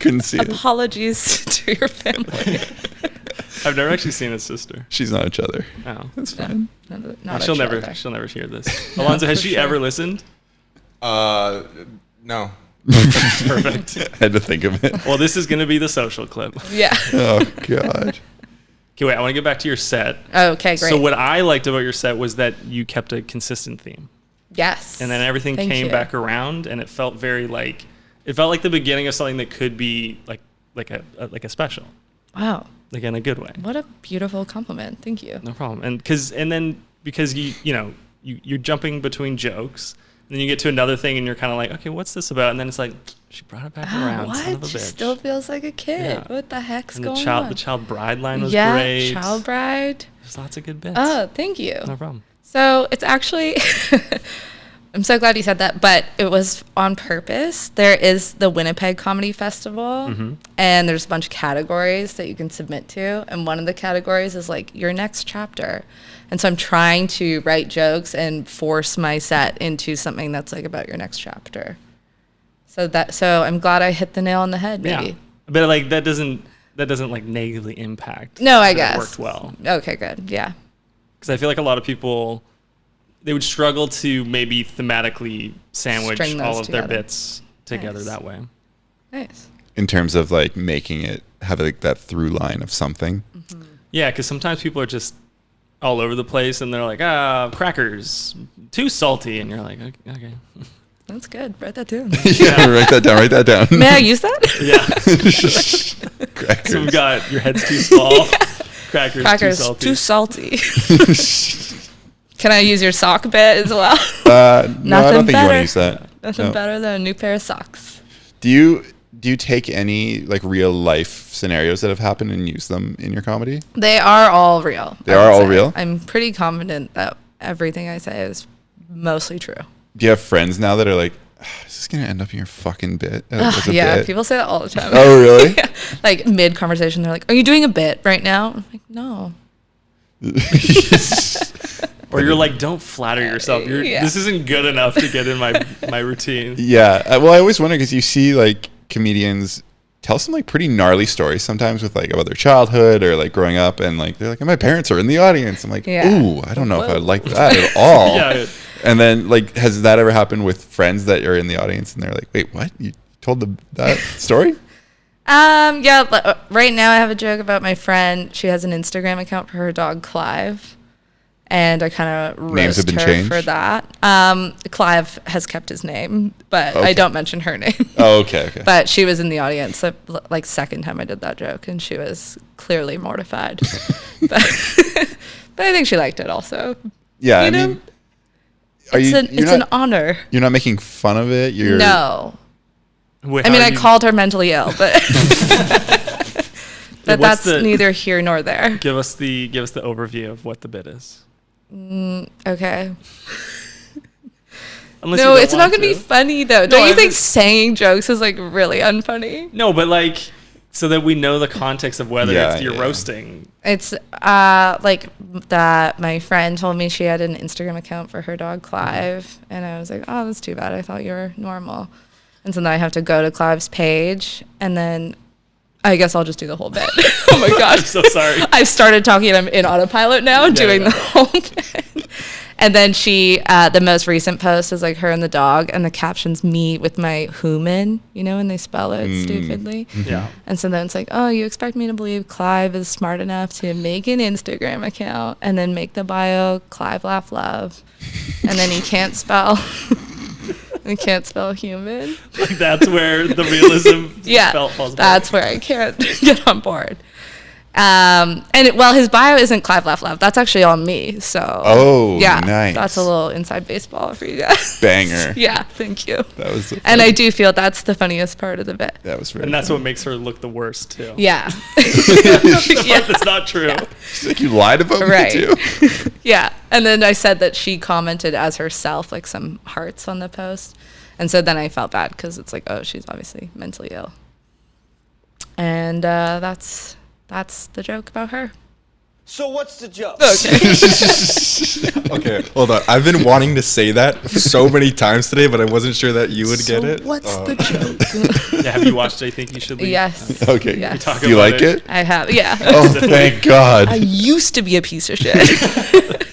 couldn't see it. Apologies to your family. I've never actually seen his sister. She's not each other. Oh. That's fine. Not she'll a never shoulder. she'll never hear this. Alonzo, has for she sure. ever listened? No. Perfect. Had to think of it. Well, this is going to be the social clip. Yeah. Oh God. Okay, wait, I want to get back to your set. Okay, great. So what I liked about your set was that you kept a consistent theme. Yes. And then everything Thank came you. back around and it felt very like the beginning of something that could be like a special. Wow. Like in a good way. What a beautiful compliment. Thank you. No problem. And because you're jumping between jokes, and then you get to another thing and you're kind of like, okay, what's this about? And then it's like, she brought it back around. Son of a What? She bitch. still feels like a kid. Yeah. What the heck's And going the on? child bride line was yeah, great. child bride. There's lots of good bits. Oh, thank you. No problem. So it's actually, I'm so glad you said that, but it was on purpose. There is the Winnipeg Comedy Festival, and there's a bunch of categories that you can submit to. And one of the categories is like your next chapter. And so I'm trying to write jokes and force my set into something that's like about your next chapter. So I'm glad I hit the nail on the head, maybe. Yeah. But like that doesn't like negatively impact. No, I that guess. It worked well. Okay, good. Yeah. Because I feel like a lot of people, they would struggle to maybe thematically sandwich String those all of their together. bits together Nice. that way. Nice. In terms of like making it have like that through line of something. Yeah, because sometimes people are just all over the place and they're like, crackers, too salty. And you're like, okay. That's good. Write that down. Yeah, write that down. May I use that? Yeah. Crackers. So we got your head's too small. Crackers, Crackers, too salty. too salty. Can I use your sock bit as well? No, I don't Nothing think you want better. to use that. Nothing No. better than a new pair of socks. Do you take any like real life scenarios that have happened and use them in your comedy? They are all real. They I are would all say. real? I'm pretty confident that everything I say is mostly true. Do you have friends now that are like, is this gonna end up in your fucking bit? As a Yeah, bit? people say that all the time. Oh, really? Yeah. Like mid conversation, they're like, "Are you doing a bit right now?" I'm like, "No." Or you're like, don't flatter yourself. Yeah. This isn't good enough to get in my routine. Yeah. Well, I always wonder because you see like comedians tell some like pretty gnarly stories sometimes with like about their childhood or like growing up, and like they're like, my parents are in the audience. I'm like, Yeah. ooh, I don't know if I like that at all. Yeah. And then like, has that ever happened with friends that are in the audience and they're like, wait, what? You told that story? Yeah. Right now, I have a joke about my friend. She has an Instagram account for her dog Clive, and I kind of Names have roast been her changed? for that. Clive has kept his name, but Okay. I don't mention her name. Oh, okay. But she was in the audience, like second time I did that joke, and she was clearly mortified. but I think she liked it also. Yeah. You I know, mean, are you? It's an honor. You're not making fun of it. You're No. Wait, I how mean, are I you- called her mentally ill, but but What's that's the- neither here nor there. Give us the overview of what the bit is. Okay. Unless No, you don't it's not want going to be to. funny though. Don't you I think just- saying jokes is like really unfunny? No, but like So that we know the context of whether Yeah, it's you're yeah. roasting. It's like that my friend told me she had an Instagram account for her dog Clive, and I was like, oh, that's too bad. I thought you were normal. And so then I have to go to Clive's page, and then I guess I'll just do the whole bit. Oh my gosh. I'm so sorry. I've started talking. I'm in autopilot now, doing the whole bit. And then she, the most recent post is like her and the dog, and the caption's me with my human, you know, when they spell it stupidly. Yeah. And so then it's like, oh, you expect me to believe Clive is smart enough to make an Instagram account and then make the bio Clive Laugh Love, and then he can't spell. He can't spell human. Like that's where the realism Yeah, falls apart. that's where I can't get on board. His bio isn't Clive Laugh Love. That's actually on me. So yeah, nice. that's a little inside baseball for you guys. Banger. Yeah, thank you. That was And I do feel that's the funniest part of the bit. that was very And that's what makes her look the worst too. Yeah. That's not true. She's like, you lied about Right. me too. Yeah. And then I said that she commented as herself, like some hearts on the post. And so then I felt bad because it's like, oh, she's obviously mentally ill. And that's the joke about her. So what's the joke? Okay, hold on. I've been wanting to say that so many times today, but I wasn't sure that you would get it. What's the joke? Yeah, have you watched I Think You Should Leave? Yes. Okay. Yeah. talk Do you about like it. it? I have. Yeah. Oh, thank God. I used to be a piece of shit.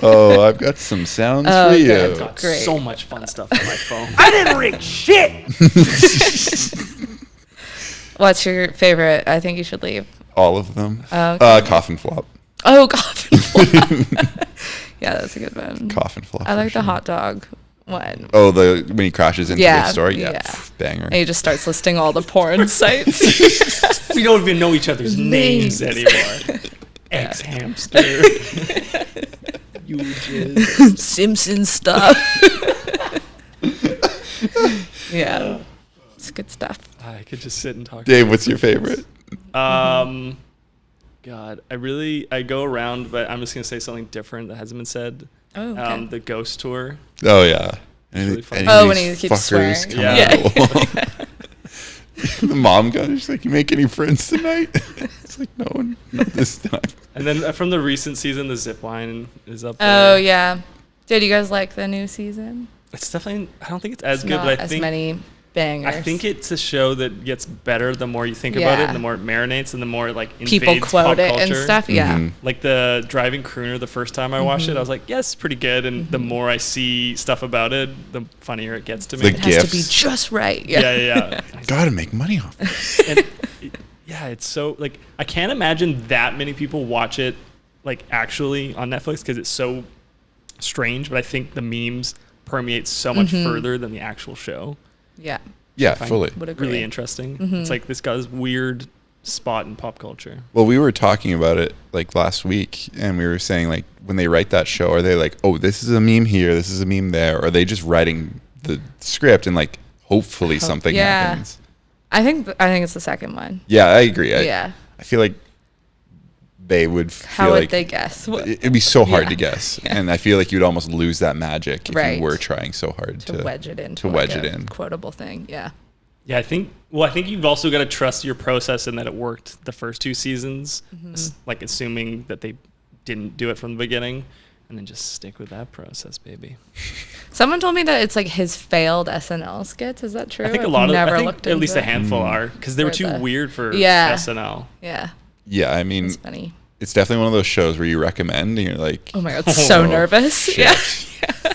Oh, I've got some sounds Oh, for okay. you. I've got- Great. So much fun stuff on my phone. I didn't rig shit. What's your favorite? I think you should leave. All of them. Okay. Coffin flop. Oh, coffin flop. Yeah, that's a good one. Coffin flop. I like for the sure. hot dog one. Oh, when he crashes into Yeah, the store. yeah. Yeah. Banger. And he just starts listing all the porn sites. We don't even know each other's names Names. anymore. Ex hamster. You just Simpson stuff. Yeah. It's good stuff. I could just sit and talk. Dave, what's your favorite? God, I go around, but I'm just gonna say something different that hasn't been said. Oh, okay. The ghost tour. Oh, yeah. really funny. Oh, when he keeps swearing. come Yeah. out of the wall. The mom got her. She's like, you make any friends tonight? It's like, no, not this time. And then from the recent season, the zip line is up there. Oh, yeah. Did you guys like the new season? It's definitely, I don't think it's as It's good, not but I as think many bangers. I think it's a show that gets better the more you think about it, Yeah. and the more it marinates, and the more it like invades people quote pop it culture. and stuff. Yeah. Mhm. Like the driving crooner, the first time I watched it, I was like, yes, pretty good. And the more I see stuff about it, the funnier it gets to me. The It has to be gifts. just right. yeah. Gotta make money off it. And yeah, it's so like I can't imagine that many people watch it like actually on Netflix because it's so strange. But I think the memes permeate so much further than the actual show. Yeah. Yeah, I find fully. Would agree. Really interesting. It's like this guy's weird spot in pop culture. Well, we were talking about it like last week, and we were saying like when they write that show, are they like, oh, this is a meme here, this is a meme there, or are they just writing the script and like hopefully something Yeah. happens? I think it's the second one. Yeah, I agree. Yeah. I feel like they would How feel would like they guess? it'd be so hard Yeah. to guess, and I feel like you'd almost lose that magic if Right. you were trying so hard To wedge it into to like wedge a it in. quotable thing. Yeah. Yeah, I think you've also got to trust your process and that it worked the first two seasons, like assuming that they didn't do it from the beginning, and then just stick with that process, baby. Someone told me that it's like his failed SNL skits. Is that true? I think a I've lot of, never I think looked at least a into it. handful are, because they were Or too the- weird for Yeah. SNL. Yeah. Yeah, I mean, It's funny. it's definitely one of those shows where you recommend, and you're like, Oh my god, so Oh, nervous. shit. Yeah.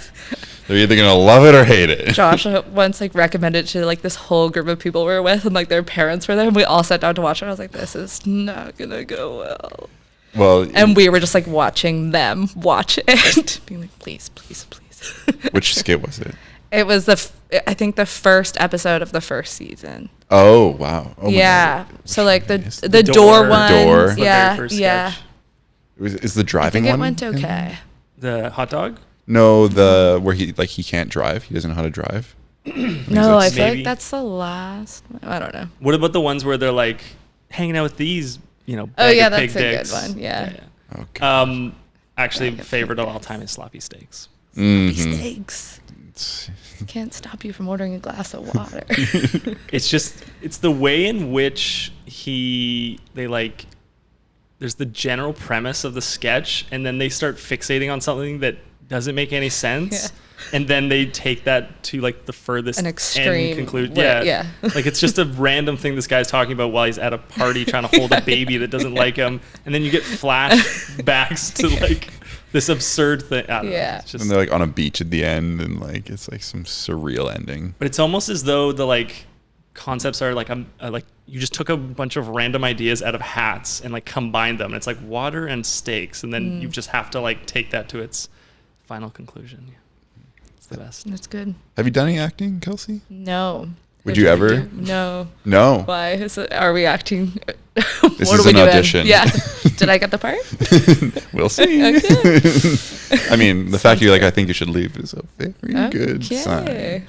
they're either gonna love it or hate it. Josh once like recommended to like this whole group of people we were with, and like their parents were there, and we all sat down to watch it. I was like, this is not gonna go well. Well, And we were just like watching them watch it, being like, please, please, please. which skit was it? It was I think the first episode of the first season. Oh wow! Oh, my Yeah. God. So like the Yes. the door one. Door. The very Yeah. first Yeah. sketch. Is the I driving think it one? went in there? okay. The hot dog? No, the where he can't drive. He doesn't know how to drive. No, I that's- feel Maybe. like that's the last. I don't know. What about the ones where they're like hanging out with these, Oh bag yeah, of pig that's a good dicks? one. Yeah. Okay. Actually, Bag of favorite pig of all dicks. time is sloppy steaks. Mhm. Steaks. Can't stop you from ordering a glass of water. It's the way in which there's the general premise of the sketch, and then they start fixating on something that doesn't make any sense. Yeah. And then they take that to like the furthest An extreme end conclusion. way, Yeah. Like it's just a random thing this guy's talking about while he's at a party trying to hold a baby that doesn't like him. And then you get flashbacks to like this absurd thing. I don't know. Yeah. It's just, And they're like on a beach at the end, and like it's like some surreal ending. but it's almost as though the like concepts are like like you just took a bunch of random ideas out of hats and like combined them. And it's like water and steaks, and then you just have to like take that to its final conclusion. Yeah. It's the best. That's good. Have you done any acting, Kelsey? No. Would you ever? No. No. Why? Are we acting? This What is are we an doing? audition. Yeah. Did I get the part? We'll see. Okay. I mean, the fact you're like, I think you should leave is a very good sign. Okay.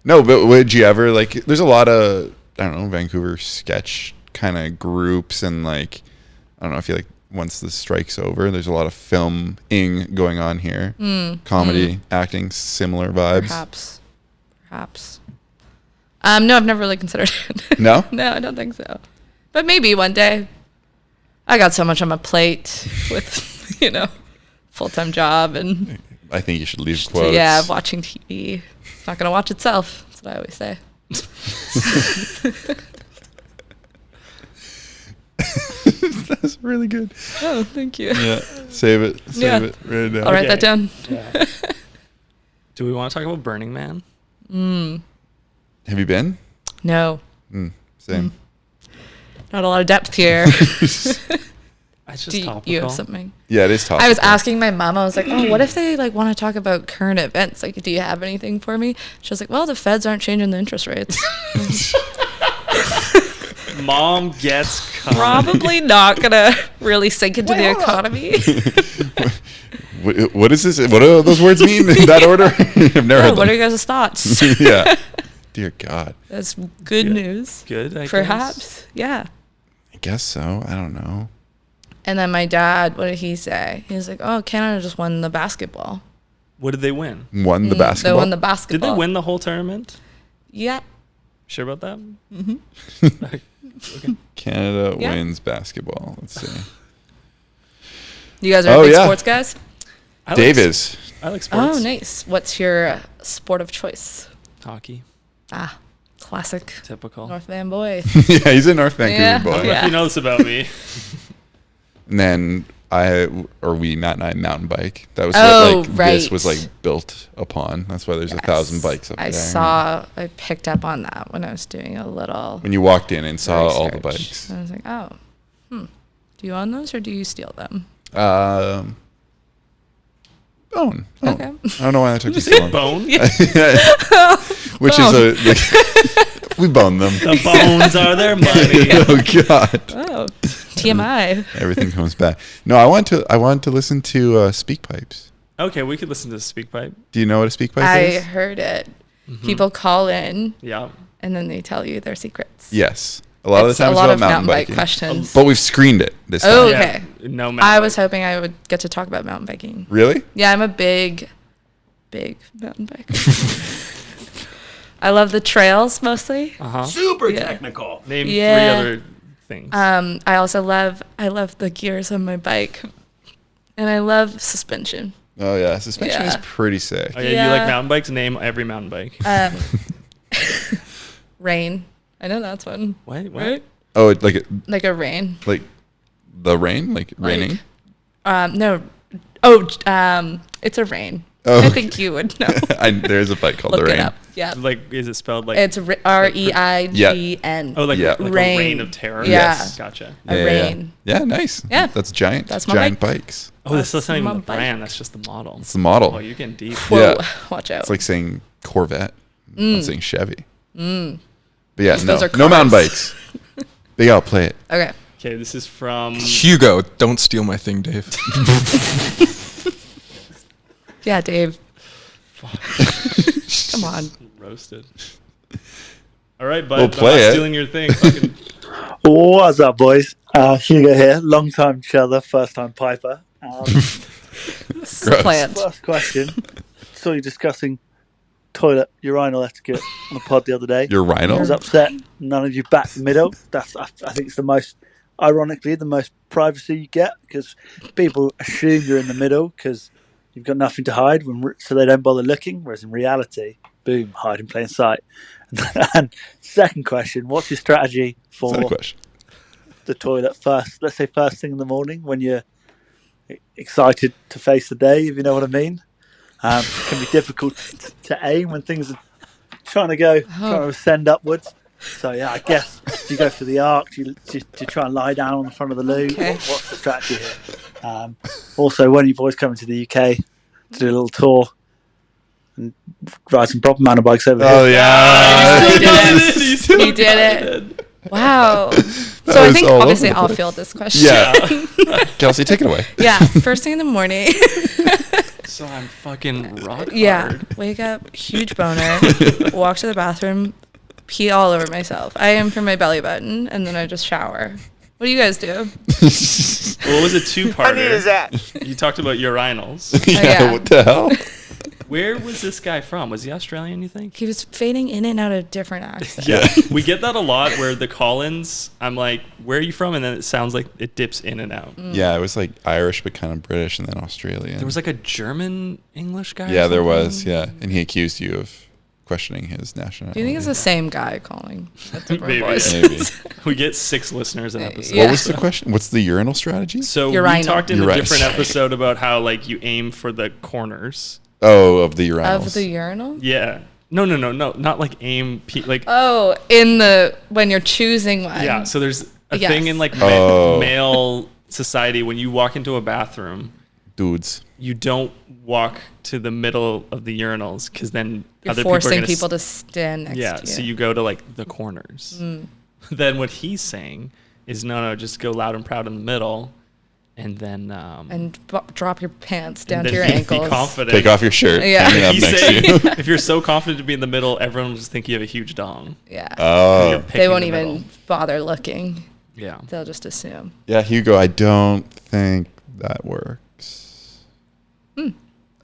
No, but would you ever like? There's a lot of Vancouver sketch kind of groups, and like I don't know. I feel like once the strike's over, there's a lot of filming going on here. Comedy, acting, similar vibes. Perhaps. No, I've never really considered it. No? No, I don't think so. But maybe one day. I got so much on my plate with, full-time job and I think you should leave quotes. yeah, watching TV. It's not going to watch itself. That's what I always say. That's really good. Oh, thank you. Yeah, save it. Yeah. Save it right now. I'll write that down. Yeah. Do we want to talk about Burning Man? Have you been? No, Same. not a lot of depth here. It's just Do topical. you have something? Yeah, it is topical. I was asking my mom, I was like, oh, what if they want to talk about current events? Like, do you have anything for me? She was like, well, the feds aren't changing the interest rates. Mom gets caught. Probably not going to really sink into the economy. What is this? What do those words mean in that order? I've never heard What are them. your guys' thoughts? Yeah. Dear God. That's good news. Good, I guess. Perhaps. Yeah. I guess so. I don't know. And then my dad, what did he say? He was like, oh, Canada just won the basketball. What did they win? Won the They basketball. won the Did basketball. they win the whole tournament? Yeah. Sure about that? Canada Yeah. wins basketball. Let's see. You guys are Oh, big yeah. sports guys? I Dave like, is. I like sports. Oh, nice. What's your sport of choice? Hockey. Ah, classic Typical. North Van boy. Yeah, he's a North Vancouver Yeah. boy. I don't know if you know this about me. And then Matt and I mountain bike. That was Oh, what this right. was like built upon. That's why there's 1,000 bikes up there. I picked up on that when I was doing a little When you walked in and saw all the research. bikes. I was like, oh, do you own those or do you steal them? Bone. Okay. I don't know why I took Did so you say long. bone? Which is like, we bone them. The bones are their money. Oh God. Oh, TMI. Everything comes back. No, I want to listen to Speak Pipes. Okay, we could listen to the speak pipe. Do you know what a Speak Pipe I is? heard it. People call in Yeah. and then they tell you their secrets. Yes. A lot of the It's time a it's lot about of mountain bike biking. questions. But we've screened it this time. Oh, Yeah. okay. No mountain I was bike. hoping I would get to talk about mountain biking. Really? Yeah, I'm a big mountain biker. I love the trails mostly. Uh-huh. Super Yeah. technical. Name Yeah. 3 other things. I also love the gears on my bike, and I love suspension. Oh yeah, suspension is Yeah. pretty sick. Oh, yeah, you yeah. like mountain bikes? Name every mountain bike. Rain. I know that's one. What? Right? Oh, like Like a rain. like the rain, like raining. No. Oh, it's a rain. Oh, I okay. think you would know. There's a bike called Look the it Rain. up. Yeah. Like, is it spelled like? It's REIGN. Oh, like, Yeah. like a Rain. reign of terror? Yeah. Yes. Gotcha. A rain. Yeah, nice. Yeah. That's giant. That's my giant bike. bikes. Oh, that's not even my the bike. brand. That's just the model. It's the model. Oh, you're getting deep. Whoa. Yeah. Watch out. It's like saying Corvette. Not saying Chevy. But yeah, Those are no mountain cars. bikes. Big out, play it. Okay. Okay, this is from. Hugo, don't steal my thing, Dave. Yeah, Dave. Come on. Roasted. All right, bud. We'll play I'm not it. stealing your thing. Fucking. What's up, boys? Hugo here, long time cheddar, first time piper. This is a plant. First question. Saw you discussing toilet urinal etiquette on the pod the other day. I Urinal? was upset. None of you back the middle. I think it's the most, ironically, the most privacy you get, because people assume you're in the middle because you've got nothing to hide, so they don't bother looking. Whereas in reality, boom, hide in plain sight. And second question: what's your strategy for Second question. the toilet first? Let's say first thing in the morning when you're excited to face the day, if you know what I mean. It can be difficult to aim when things are trying to ascend upwards. So yeah, I guess do you go for the arc? Do you try and lie down on the front of the loo? Okay. What's the strategy here? Also, when you boys coming to the UK to do a little tour and ride some proper mountain bikes over Oh here? yeah. He did it. Wow. So I was think all over obviously the I'll place. field this question. Yeah. Kelsey, take it away. Yeah. First thing in the morning. So I'm fucking rock hard. Yeah. Wake up, huge boner, walk to the bathroom, pee all over myself. I am from my belly button, and then I just shower. What do you guys do? Well, it was a two-parter. I needed that. You talked about urinals. yeah. What the hell? Where was this guy from? Was he Australian, you think? He was fading in and out of different accents. Yeah. We get that a lot where the call-ins, I'm like, where are you from? And then it sounds like it dips in and out. Yeah, it was like Irish, but kind of British, and then Australian. There was like a German English guy. Yeah, or there something? was. Yeah, and he accused you of questioning his nationality. Do you think it's the same guy calling? At different Maybe. voices? Maybe. We get 6 listeners an episode. Yeah. What was the question? What's the urinal strategy? So Urinal. we talked in a Urinal. different episode about how like you aim for the corners. Oh, of the urinals. Of the urinal? Yeah. No, not like aim. Like Oh, when you're choosing one. yeah. So there's a Yes. thing in like Oh. male society when you walk into a bathroom, Dudes. you don't walk to the middle of the urinals because then You're other forcing people, people to stand next yeah. to you. So you go to like the corners. Then what he's saying is no, just go loud and proud in the middle, and then and drop your pants down and to your then be ankles. confident. Take off your shirt. Yeah. Hang it up He's next saying to you. if you're so confident to be in the middle, everyone will just think you have a huge dong. Yeah. You're Oh. picking They won't the even middle. bother looking. Yeah. They'll just assume. Yeah, Hugo, I don't think that works.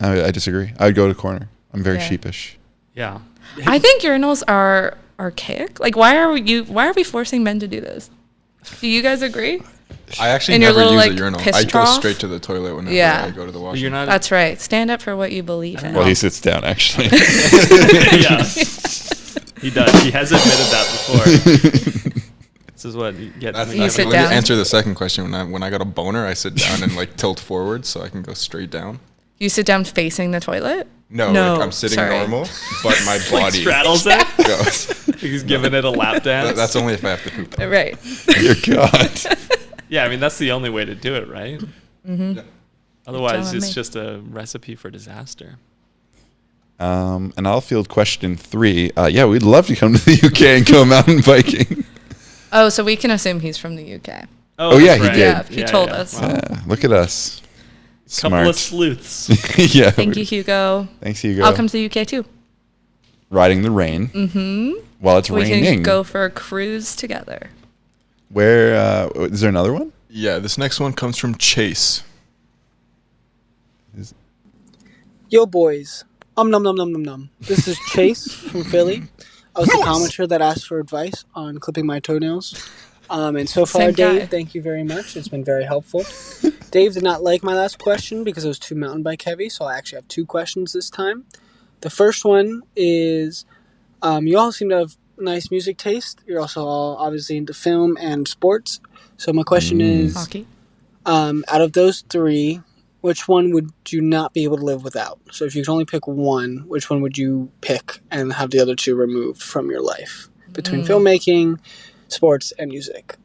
I disagree. I'd go to corner. I'm very Yeah. sheepish. Yeah. I think urinals are archaic. Like, why are we forcing men to do this? Do you guys agree? I actually In your never little, use like, a urinal. piss I go trough? straight to the toilet whenever Yeah. I go to the But washroom. you're not. That's right. Stand up for what you believe in. Well, he sits down, actually. Yeah. He does. He has admitted that before. This is what you get. That's, when you You that's, sit let me down. answer the second question. When I got a boner, I sit down and like tilt forward so I can go straight down. You sit down facing the toilet? No, No, like I'm sitting sorry. normal, but my like body straddles it. goes. He's giving it a lap dance. That's only if I have to poop. Right. Dear God. Yeah, I mean that's the only way to do it, right? Mm-hmm. Otherwise, telling it's me. just a recipe for disaster. And I'll field question 3. Yeah, we'd love to come to the UK and go mountain biking. Oh, so we can assume he's from the UK. Oh, yeah, that's he right. did. Yeah, he told us. Wow. Yeah, look at us. Couple Smart. of sleuths. Yeah. Thank you, Hugo. Thanks, Hugo. I'll come to the UK too. Riding the rain. Mm-hmm. While it's We raining. can go for a cruise together. Where is there another one? Yeah, this next one comes from Chase. Yo, boys. Nom nom nom nom nom. This is Chase from Philly. I was the commenter that asked for advice on clipping my toenails. And so far, Same guy. Dave, thank you very much. It's been very helpful. Dave did not like my last question because it was too mountain bike heavy, so I actually have 2 questions this time. The first one is, you all seem to have nice music taste. You're also all obviously into film and sports. So my question is, Hockey. out of those 3, which one would you not be able to live without? So if you could only pick one, which one would you pick and have the other 2 removed from your life? Between filmmaking, sports, and music.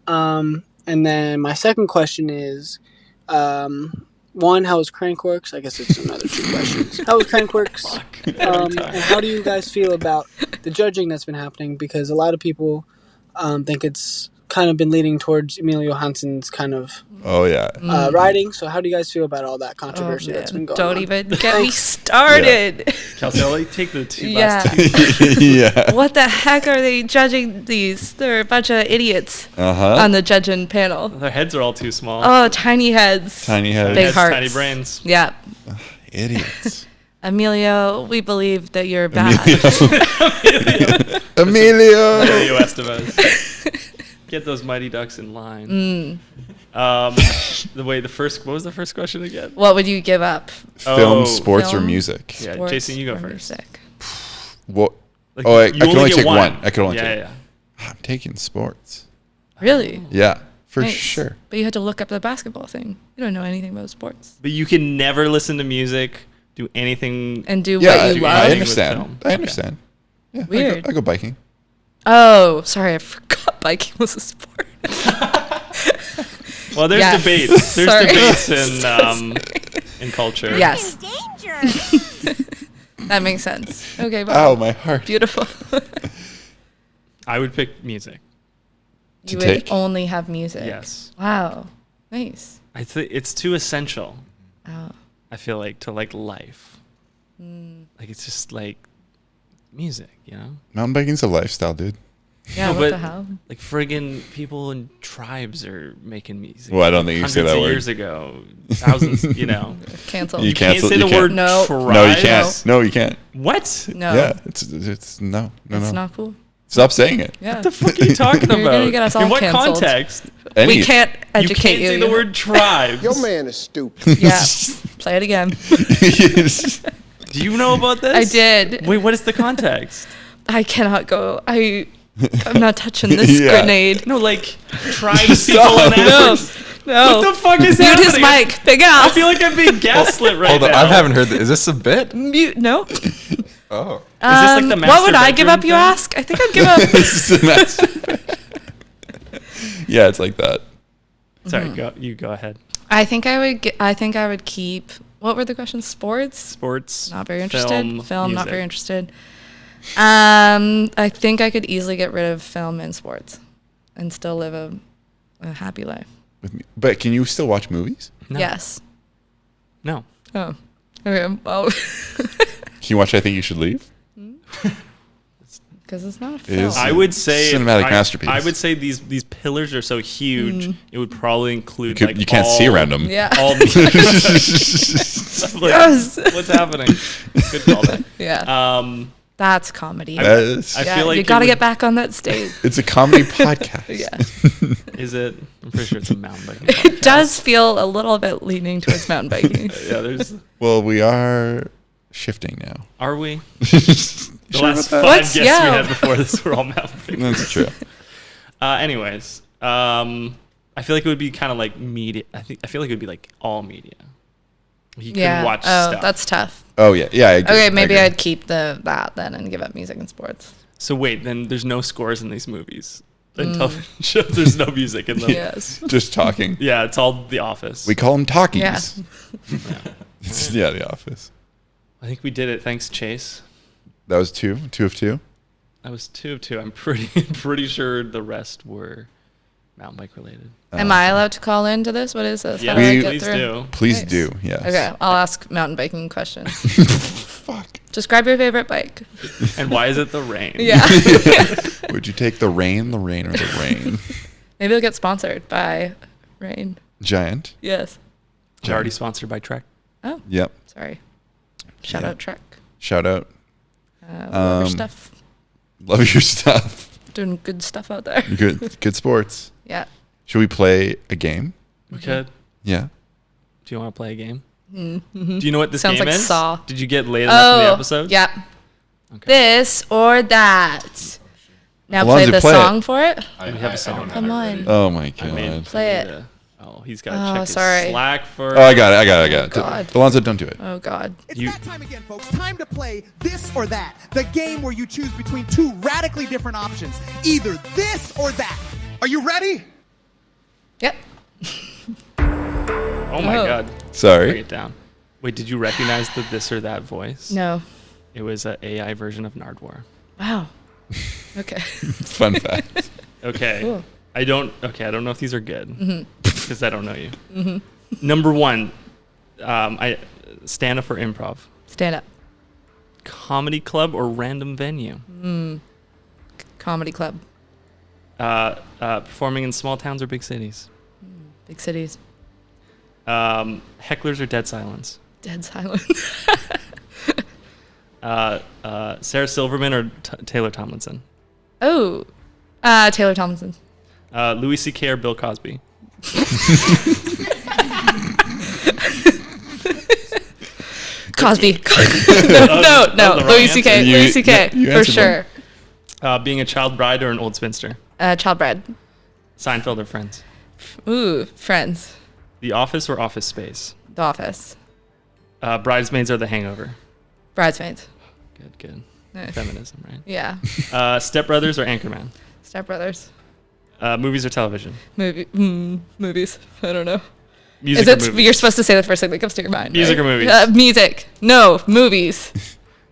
And then my second question is, 1, how was Crankworks? I guess it's another 2 questions. How was Crankworks? And how do you guys feel about the judging that's been happening? Because a lot of people think it's kind of been leading towards Emilio Hansen's kind of Oh, yeah. writing. So how do you guys feel about all that controversy Oh, that's been man. going Don't on? even get me started. Kelsey, I'll let you take the 2 Yeah. last 2. Yeah. What the heck are they judging these? They're a bunch of idiots Uh-huh. on the judging panel. Their heads are all too small. Oh, tiny heads. Tiny head. Big Heads, hearts. tiny brains. Yeah. Idiots. Emilio, we believe that you're bad. Emilio. Emilio Estevez. Get those Mighty Ducks in line. What was the first question again? What would you give up? Film, sports, or Film. music? Yeah, Sports Jason, you go or first. music? What? Like, I you can only get take one. one. I can only take. Yeah. I'm taking sports. Really? Yeah, for Nice. sure. But you had to look up the basketball thing. You don't know anything about sports. But you can never listen to music, do anything. And do Yeah, what you love. I with understand. film. I understand. Yeah, Weird. I go biking. Oh, sorry, I forgot biking was a sport. Well, there's Yes. debates. There's Sorry. debates in culture. Yes. That makes sense. Okay, Ow, wow. my heart. Beautiful. I would pick music. You To would take? only have music. Yes. Wow. Nice. I think it's too essential. Oh. I feel like to like life. Like it's just like music, you know? Mountain biking's a lifestyle, dude. Yeah, No, what but the hell? like friggin' people in tribes are making music. Well, I don't think you can say hundreds that of word. years ago, thousands, you know. Cancel. You You can't Cancel- say you the can't. word No. tribe. No, you can't. No, you can't. What? No. Yeah, it's no. It's not cool. Stop saying it. Yeah. What the fuck are you talking You're about? gonna get us all in what canceled. context? We can't You educate can't you. say the word tribes. Your man is stupid. Yeah. Play it again. Do you know about this? I did. Wait, what is the context? I cannot go. I'm not touching this Yeah. grenade. No, like tribes people in No. Africa. No. What the fuck is Mute happening? his mic. Big I Al. feel like I'm being gaslit right Hold on, now. I haven't heard that. Is this a bit? Mute. No. Oh. Is this like the what master would I give bedroom up, you thing? ask? I think I'd give up. This is a mess. Yeah, it's like that. Sorry, you go ahead. I think I would keep. What were the questions? Sports? Sports. Not very interested. Film, not music. very interested. I think I could easily get rid of film and sports and still live a happy life. With me. But can you still watch movies? No. Yes. No. Oh. Okay. Well, Can you watch I Think You Should Leave? because it's not a It film. is. I would say Cinematic masterpiece. I would say these pillars are so huge. It would probably include You like can't see all- around them. Yeah. All like, Yes. what's happening? Good callback. Yeah. That's comedy. That is- I yeah, feel like you it got to would- get back on that stage. It's a comedy podcast. Yeah. Is it? I'm pretty sure it's a mountain biking. It podcast. does feel a little bit leaning towards mountain biking. Yeah, there's. Well, we are shifting now. Are we? The Sure last about that? 5 What's- guests we yeah. had before this were all mountain biking. That's true. Anyways, I feel like it would be kind of like media. I feel like it would be like all media. You Yeah. could watch Oh, stuff. that's tough. Oh yeah, yeah. I agree. Okay, I maybe agree. I'd keep that then and give up music and sports. So wait, then there's no scores in these movies. And television shows, there's no music in them. Yes. just talking. Yeah, it's all The Office. We call them talkies. Yeah. Yeah, The Office. I think we did it. Thanks, Chase. That was two of two. That was 2 of 2. I'm pretty sure the rest were mountain bike related. Am I allowed to call into this? What is this? Yeah, How do I We- get please through? do. Please Nice. do. Yes. Okay, I'll ask mountain biking questions. Fuck. Describe your favorite bike. And why is it the rain? Yeah. Would you take the rain, or the rain? Maybe they'll get sponsored by Rain. Giant. Yes. It's already sponsored by Trek. Oh, Yep. sorry. Shout Yeah. out Trek. Shout out. Love your stuff. Love your stuff. Doing good stuff out there. Good sports. Yeah. Should we play a game? We could. Yeah. Do you want to play a game? Do you know what this Sounds game like is? Saw. Did you get laid enough in the episode? Yeah. Okay. This or that. Now Alonzo, play the play it. song for it. We have a song. Come on. Oh my I mean, god. Play it. Oh, he's got to Oh, check his sorry. Slack for. Oh, I got it. God. Alonzo, don't do it. Oh God. It's You- that time again, folks. Time to play This or That, the game where you choose between two radically different options. Either this or that. Are you ready? Yep. Oh my Oh. God. Bring Sorry. it down. Wait, did you recognize the this or that voice? No. It was an AI version of Nardwar. Wow. Okay. Fun fact. Okay. Cool. I don't know if these are good because I don't know you. Number 1, I stand up or improv, Stand up. comedy club or random venue, Comedy club. performing in small towns or big cities, Big cities. hecklers or dead silence. Dead silent. Sarah Silverman or Taylor Tomlinson? Oh, Taylor Tomlinson. Louis C.K. or Bill Cosby? Cosby. no, that was the wrong Louis C.K. answer. Louis C.K. You for answered sure. Being a child bride or an old spinster? Child bride. Seinfeld or Friends? Ooh, Friends. The Office or Office Space? The Office. Bridesmaids or The Hangover? Bridesmaids. Good. Eh. Feminism, right? Yeah. Step Brothers or Anchorman? Step Brothers. Movies or television? Movies. I don't know. Music Is or it? movies? You're supposed to say the first thing that comes to your mind. Music right? or movies? Music. No, movies.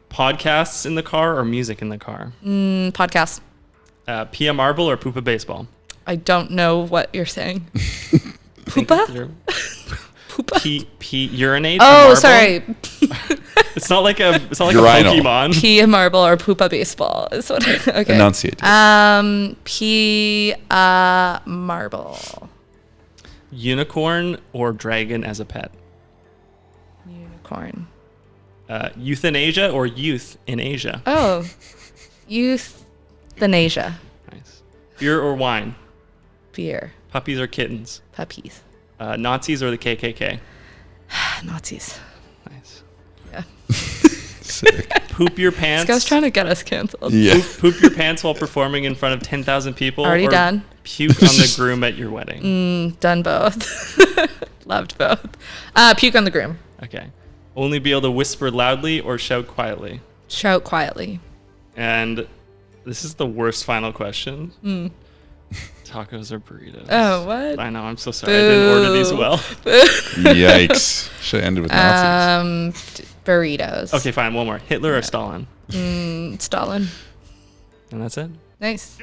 Podcasts in the car or music in the car? Podcast. Pee a marble or poop a baseball? I don't know what you're saying. Poopa? Poopa? Pee urinate? Oh, a marble? sorry. It's not like a Urinal. Pokemon. Pee a marble or poop a baseball is what. Okay. Enunciate. Pee a marble. Unicorn or dragon as a pet? Unicorn. Euthanasia or youth in Asia? Oh, euthanasia. Nice. Beer or wine? Beer. Puppies or kittens? Puppies. Nazis or the KKK? Nazis. Nice. Yeah. Sick. Poop your This pants. guy's trying to get us canceled. Yeah. Poop your pants while performing in front of 10,000 people. Already or done. Puke on the groom at your wedding. Done both. Loved both. Puke on the groom. Okay. Only be able to whisper loudly or shout quietly. Shout quietly. And this is the worst final question. Tacos or burritos? Oh, what? I know. I'm so sorry. I didn't order these well. Yikes. Should have ended with Nazis. Burritos. Okay, fine. One more. Hitler or Stalin? Stalin. And that's it. Nice.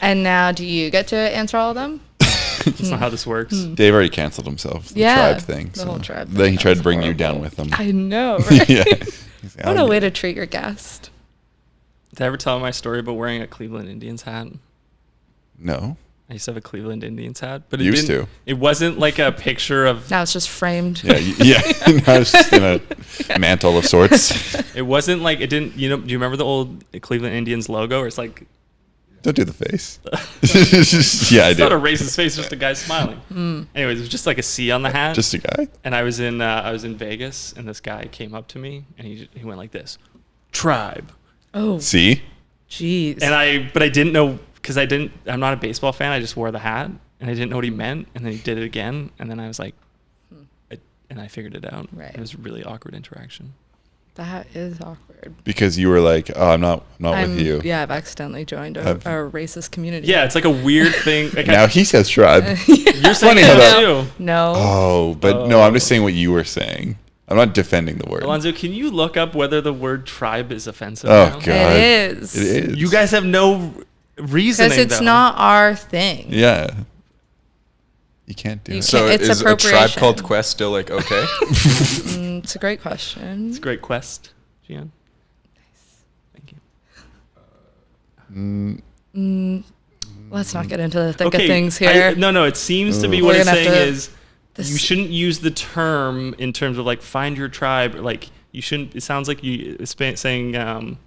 And now, do you get to answer all of them? That's not how this works. Dave already canceled himself. The Yeah, tribe thing. the whole tribe Then thing, he that tried was to bring you horrible. down with him. I know, right? Yeah. He's like, What "I'll a way get-" to treat your guest. Did I ever tell my story about wearing a Cleveland Indians hat? No. I used to have a Cleveland Indians hat, but Used didn't, to. It wasn't like a picture of. Now it's just framed. Yeah. Yeah. Now it's just in a mantle of sorts. It wasn't like it didn't. You know? Do you remember the old Cleveland Indians logo? Where it's like. Don't do the face. Yeah, I It's not a do. racist face, just a guy smiling. Anyways, it was just like a C on the hat. Just a guy. And I was in Vegas, and this guy came up to me, and he went like this, tribe. Oh, See? jeez. And I didn't know because I'm not a baseball fan. I just wore the hat, and I didn't know what he meant. And then he did it again, and then I was like, and I figured it out. Right. It was a really awkward interaction. That is awkward. Because you were like, oh, I'm not with you. Yeah, I've accidentally joined a racist community. Yeah, it's like a weird thing. Like Now he says tribe. you're saying funny how that that- too. No. Oh, but no, I'm just saying what you were saying. I'm not defending the word. Alonzo, can you look up whether the word tribe is offensive? Oh, now? God. It is. It is. You guys have no reasoning. Because it's though. not our thing. Yeah. You can't do You it. can't- So It's is a tribe appropriation. called Quest still like okay? It's a great question. It's a great quest, Gian. Thank you. Let's not get into the thick Okay, of things here. no. It seems to be what We're it's gonna have saying to- is you shouldn't use the term in terms of like find your tribe. Like you shouldn't. It sounds like you saying.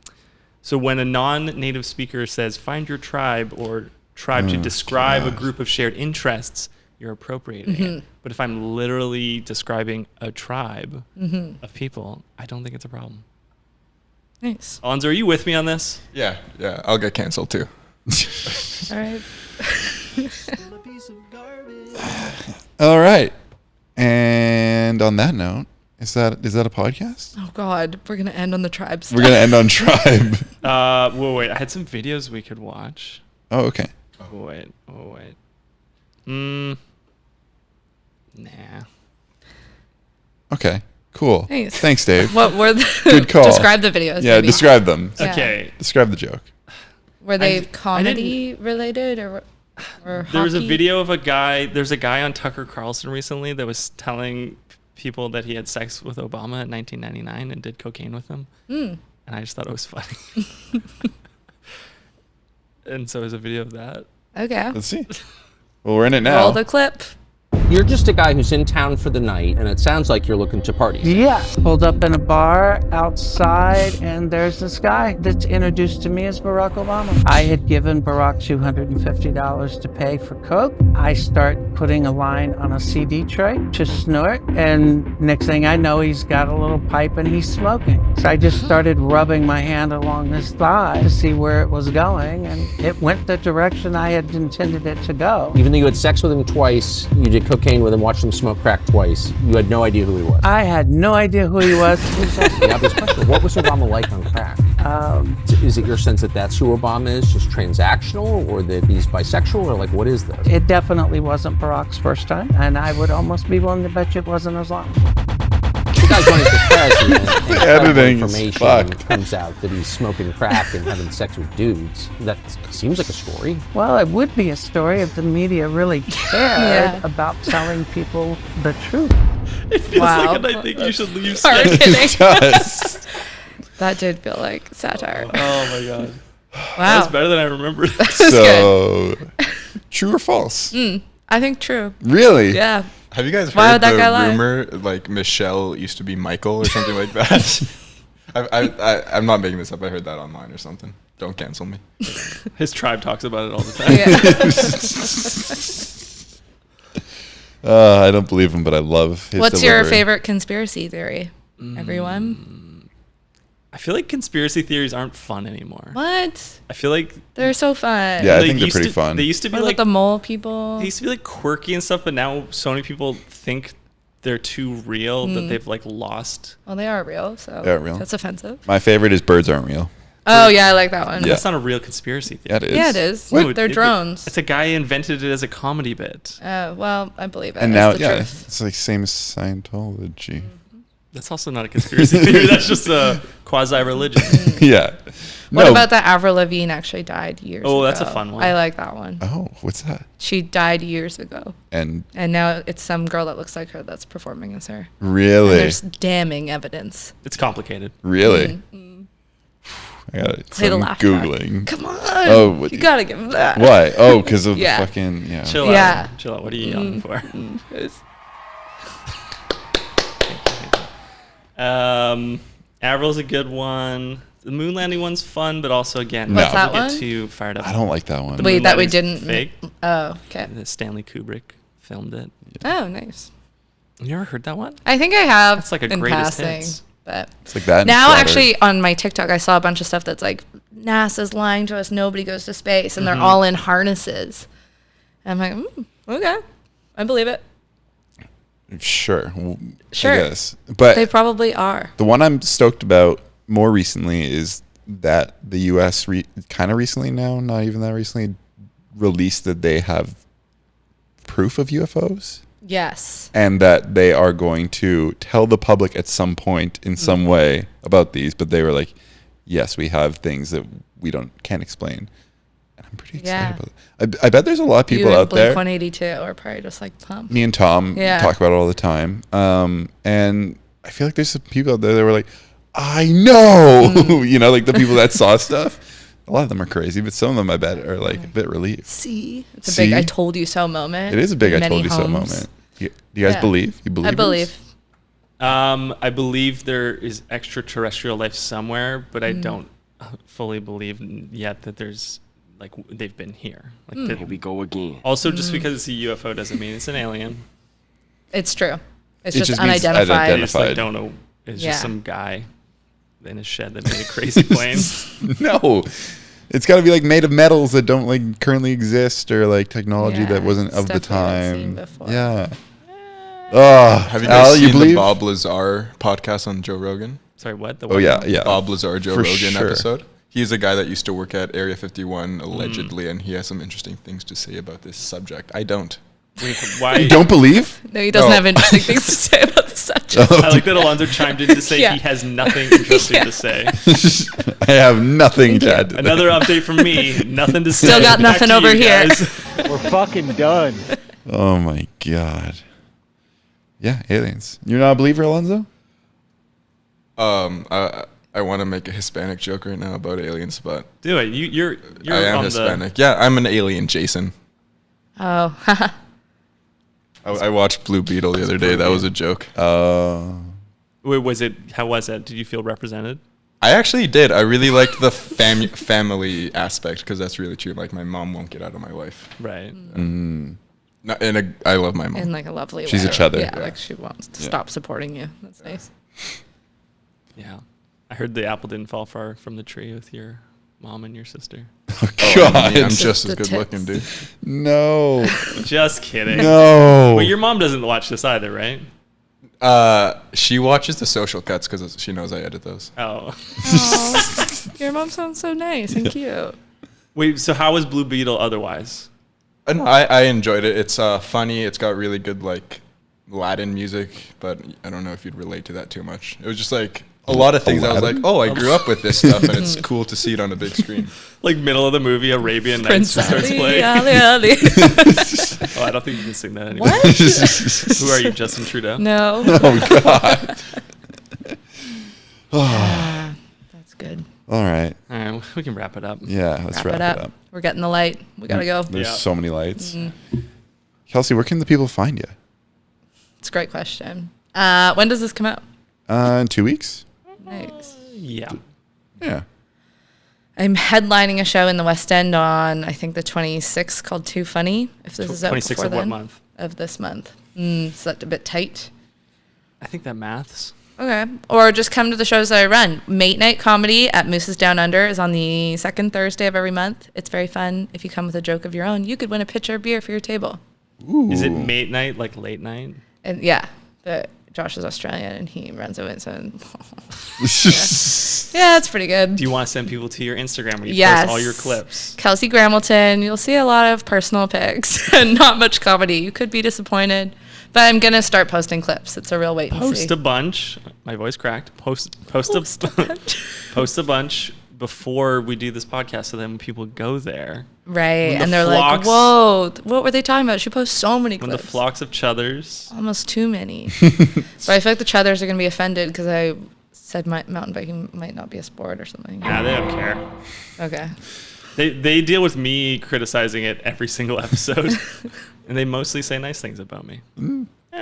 So when a non-native speaker says find your tribe or tribe to describe a group of shared interests, you're appropriating it. But if I'm literally describing a tribe of people, I don't think it's a problem. Nice. Alonzo, are you with me on this? Yeah, I'll get canceled too. All right. All right. And on that note, is that a podcast? Oh God, we're gonna end on the tribe stuff. We're going to end on tribe. Wait. I had some videos we could watch. Oh, okay. Wait. Nah. Okay. Cool. Nice. Thanks, Dave. What were the Good call. Describe the videos. Yeah, maybe. describe them. Yeah. Okay. Describe the joke. Were they I comedy related or There was a hockey? video of a guy. There's a guy on Tucker Carlson recently that was telling people that he had sex with Obama in 1999 and did cocaine with him. And I just thought it was funny. And so there's a video of that. Okay. Let's see. Well, we're in it now. Roll the clip. You're just a guy who's in town for the night, and it sounds like you're looking to party. Yeah, pulled up in a bar outside, and there's this guy that's introduced to me as Barack Obama. I had given Barack $250 to pay for coke. I start putting a line on a CD tray to snort, and next thing I know, he's got a little pipe and he's smoking. So I just started rubbing my hand along his thigh to see where it was going, and it went the direction I had intended it to go. Even though you had sex with him twice, you did cocaine with him, watched him smoke crack twice, you had no idea who he was. I had no idea who he was. The obvious question, what was Obama like on crack? Is it your sense that that's who Obama is, just transactional, or that he's bisexual, or like, what is this? It definitely wasn't Barack's first time, and I would almost be willing to bet you it wasn't as long. The guy's running for president, and Editing is information fucked. comes out that he's smoking crack and having sex with dudes. That seems like a story. Well, it would be a story if the media really cared about telling people the truth. It feels like, and I think you should leave. Hard hitting. It does. That did feel like satire. Oh my god. Wow. That's better than I remembered. So, true or false? I think true. Really? Yeah. Have you guys Why heard would that the guy lie? rumor like Michelle used to be Michael or something like that? I'm not making this up. I heard that online or something. Don't cancel me. His tribe talks about it all the time. I don't believe him, but I love his What's your delivery. favorite conspiracy theory? Everyone? I feel like conspiracy theories aren't fun anymore. What? I feel like They're so fun. Yeah, I they think they're used pretty to- fun. They used to be What like about the mole people? they used to be like quirky and stuff, but now so many people think they're too real that they've like lost. Well, they are real, so They are real. that's offensive. My favorite is birds aren't real. Oh, yeah, I like that one. Yeah. That's not a real conspiracy theory. Yeah, it is. Yeah, it is. No, They're drones. It's a guy who invented it as a comedy bit. Oh, well, I believe it. And It's now, the yeah, truth. it's like same as Scientology. That's also not a conspiracy theory. That's just a quasi-religion. Yeah. What No. about that Avril Lavigne actually died years ago? Oh, that's a fun one. I like that one. Oh, what's that? She died years ago. And And now it's some girl that looks like her that's performing as her. And really, there's damning evidence. It's complicated. really, I got it. Play the I'm laugh track. googling. Come on. Oh, what- you gotta give him that. Why? Oh, because of Yeah. the fucking yeah. Chill Yeah. out. Chill out. What are you yelling for? Avril's a good one. The moon landing one's fun, but also again, No. What's that don't one? get too fired up. I don't like that one. The Wait, moon that we landing's didn't. fake. Oh, okay. Stanley Kubrick filmed it. Oh, nice. You ever heard that one? I think I have. That's like a in greatest passing, hits. but It's like that. and now Shutter. actually on my TikTok I saw a bunch of stuff that's like NASA's lying to us. Nobody goes to space, and they're all in harnesses. And I'm like, okay, I believe it. Sure. Sure. I guess. But They probably are. the one I'm stoked about more recently is that the U.S. kind of recently now, not even that recently, released that they have proof of UFOs. Yes. And that they are going to tell the public at some point in some way about these, but they were like, yes, we have things that we can't explain. And I'm pretty excited Yeah. about it. I bet there's a lot of people you out there. Blink-182 are probably just like pumped. Me and Tom Yeah. talk about it all the time. And I feel like there's some people out there that were like, I know, you know, like the people that saw stuff. A lot of them are crazy, but some of them I bet are like a bit relieved. See, it's a big See? "I told you so" moment. It is a big in I told many you so homes. moment. Do you guys Yeah. believe? You believe? I believe. I believe there is extraterrestrial life somewhere, but I don't fully believe yet that there's like they've been here. Like that, Here we go again. also, just because it's a UFO doesn't mean it's an alien. It's true. It's It just just means unidentified. I just like Identified. don't know. It's Yeah. just some guy in his shed that made a crazy plane. No, it's got to be like made of metals that don't like currently exist or like technology Yeah, that wasn't of the stuff we haven't seen time. before. Yeah. Oh, Have you guys Al, you seen the believe? Bob Lazar podcast on Joe Rogan? Sorry, what? The Oh what? yeah, yeah. Bob Lazar, Joe For Rogan sure. episode. He's a guy that used to work at Area 51 allegedly, and he has some interesting things to say about this subject. I don't. Wait, why? You don't believe? No, he doesn't No. have interesting things to say about the subject. I like that Alonzo chimed in to say Yeah. he has nothing interesting Yeah. to say. I have nothing to add to that. Another update from me. Nothing to say. Still got Back nothing to over you here. guys. We're fucking done. Oh my god. Yeah, aliens. You're not a believer, Alonzo? I want to make a Hispanic joke right now about aliens, but Do it. You're I am on Hispanic. Yeah, I'm an alien, Jason. Oh, I watched Blue Beetle the other day. That was a joke. Wait, how was it? Did you feel represented? I actually did. I really liked the family aspect because that's really true. Like my mom won't get out of my life. Right. I love my mom. In like a lovely way. She's each other. Yeah, like she wants to stop supporting you. That's nice. Yeah. I heard the apple didn't fall far from the tree with your mom and your sister. Oh, God. I'm just as good looking, dude. No. Just kidding. No. But your mom doesn't watch this either, right? She watches the social cuts because she knows I edit those. Oh. Your mom sounds so nice and cute. Wait, so how was Blue Beetle otherwise? No, I enjoyed it. It's funny. It's got really good like Latin music, but I don't know if you'd relate to that too much. It was just like a lot of things. I was like, oh, I grew up with this stuff, and it's cool to see it on a big screen. Like middle of the movie, Arabian Nights just starts playing. Oh, I don't think you can sing that anymore. What? Who are you, Justin Trudeau? No. Oh, God. That's good. All right. All right, we can wrap it up. Yeah, let's wrap it up. We're getting the light. We gotta go. There's so many lights. Kelsey, where can the people find you? It's a great question. When does this come out? In 2 weeks. Nice. Yeah. Yeah. I'm headlining a show in the West End on, I think, the 26th called Too Funny. If this is out 26th before of then. what month? Of this month. Is that a bit tight? I think that maths. Okay. Or just come to the shows that I run. Mate Night Comedy at Moose's Down Under is on the second Thursday of every month. It's very fun. If you come with a joke of your own, you could win a pitcher of beer for your table. Ooh. Is it mate night, like late night? And yeah, but Josh is Australian and he runs it. So yeah, it's pretty good. Do you want to send people to your Instagram where you Yes. post all your clips? Kelsey Gramilton. You'll see a lot of personal pics and not much comedy. You could be disappointed. But I'm going to start posting clips. It's a real wait and see. Post a bunch. My voice cracked. Post a bunch before we do this podcast, so then when people go there. Right. When And the they're like, flocks- whoa, what were they talking about? She posts so many When clips. the flocks of chuthers. Almost too many. But I feel like the chuthers are going to be offended because I said mountain biking might not be a sport or something. Nah, they don't care. Okay. They deal with me criticizing it every single episode, and they mostly say nice things about me.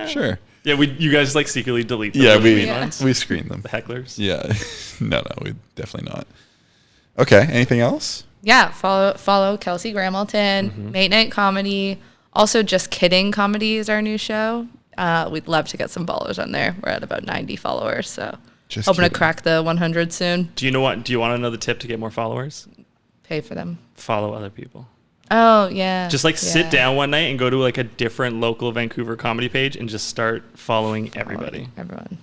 Sure. Yeah, you guys like secretly delete them. Yeah, the mean ones? we screen them. The hecklers. Yeah. No, we definitely not. Okay. Anything else? Yeah, follow Kelsey Gramilton, Mate Night Comedy. Also, Just Kidding Comedy is our new show. We'd love to get some followers on there. We're at about 90 followers, so hoping to crack the 100 soon. Do you want to know the tip to get more followers? Pay for them. Follow other people. Oh, yeah. Just sit down one night and go to like a different local Vancouver comedy page and just start following everybody. Everyone.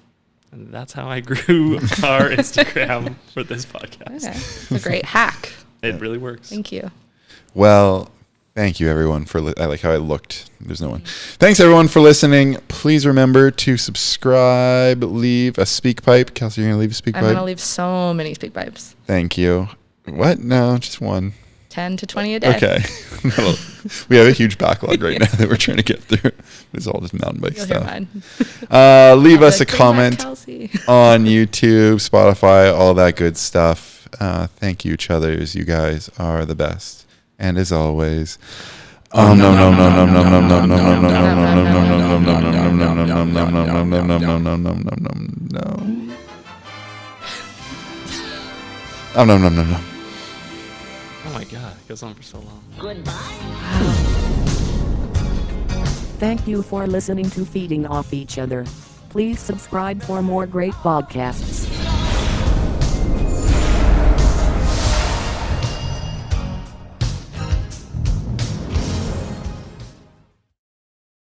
And that's how I grew our Instagram for this podcast. Okay. It's a great hack. It really works. Thank you. Well, thank you everyone for I like how I looked. There's no one. Thanks everyone for listening. Please remember to subscribe, leave a speak pipe. Kelsey, you're going to leave a speak I'm pipe? going to leave so many speak pipes. Thank you. What? No, just one. 10 to 20 a day. Okay. We have a huge backlog right now that we're trying to get through. It's all just mountain bike You'll hear stuff. mine. Leave us a Bring back comment Kelsey. on YouTube, Spotify, all that good stuff. Thank you, chuthers. You guys are the best. And as always, Oh my God, it goes on for so long. Thank you for listening to Feeding Off Each Other. Please subscribe for more great podcasts.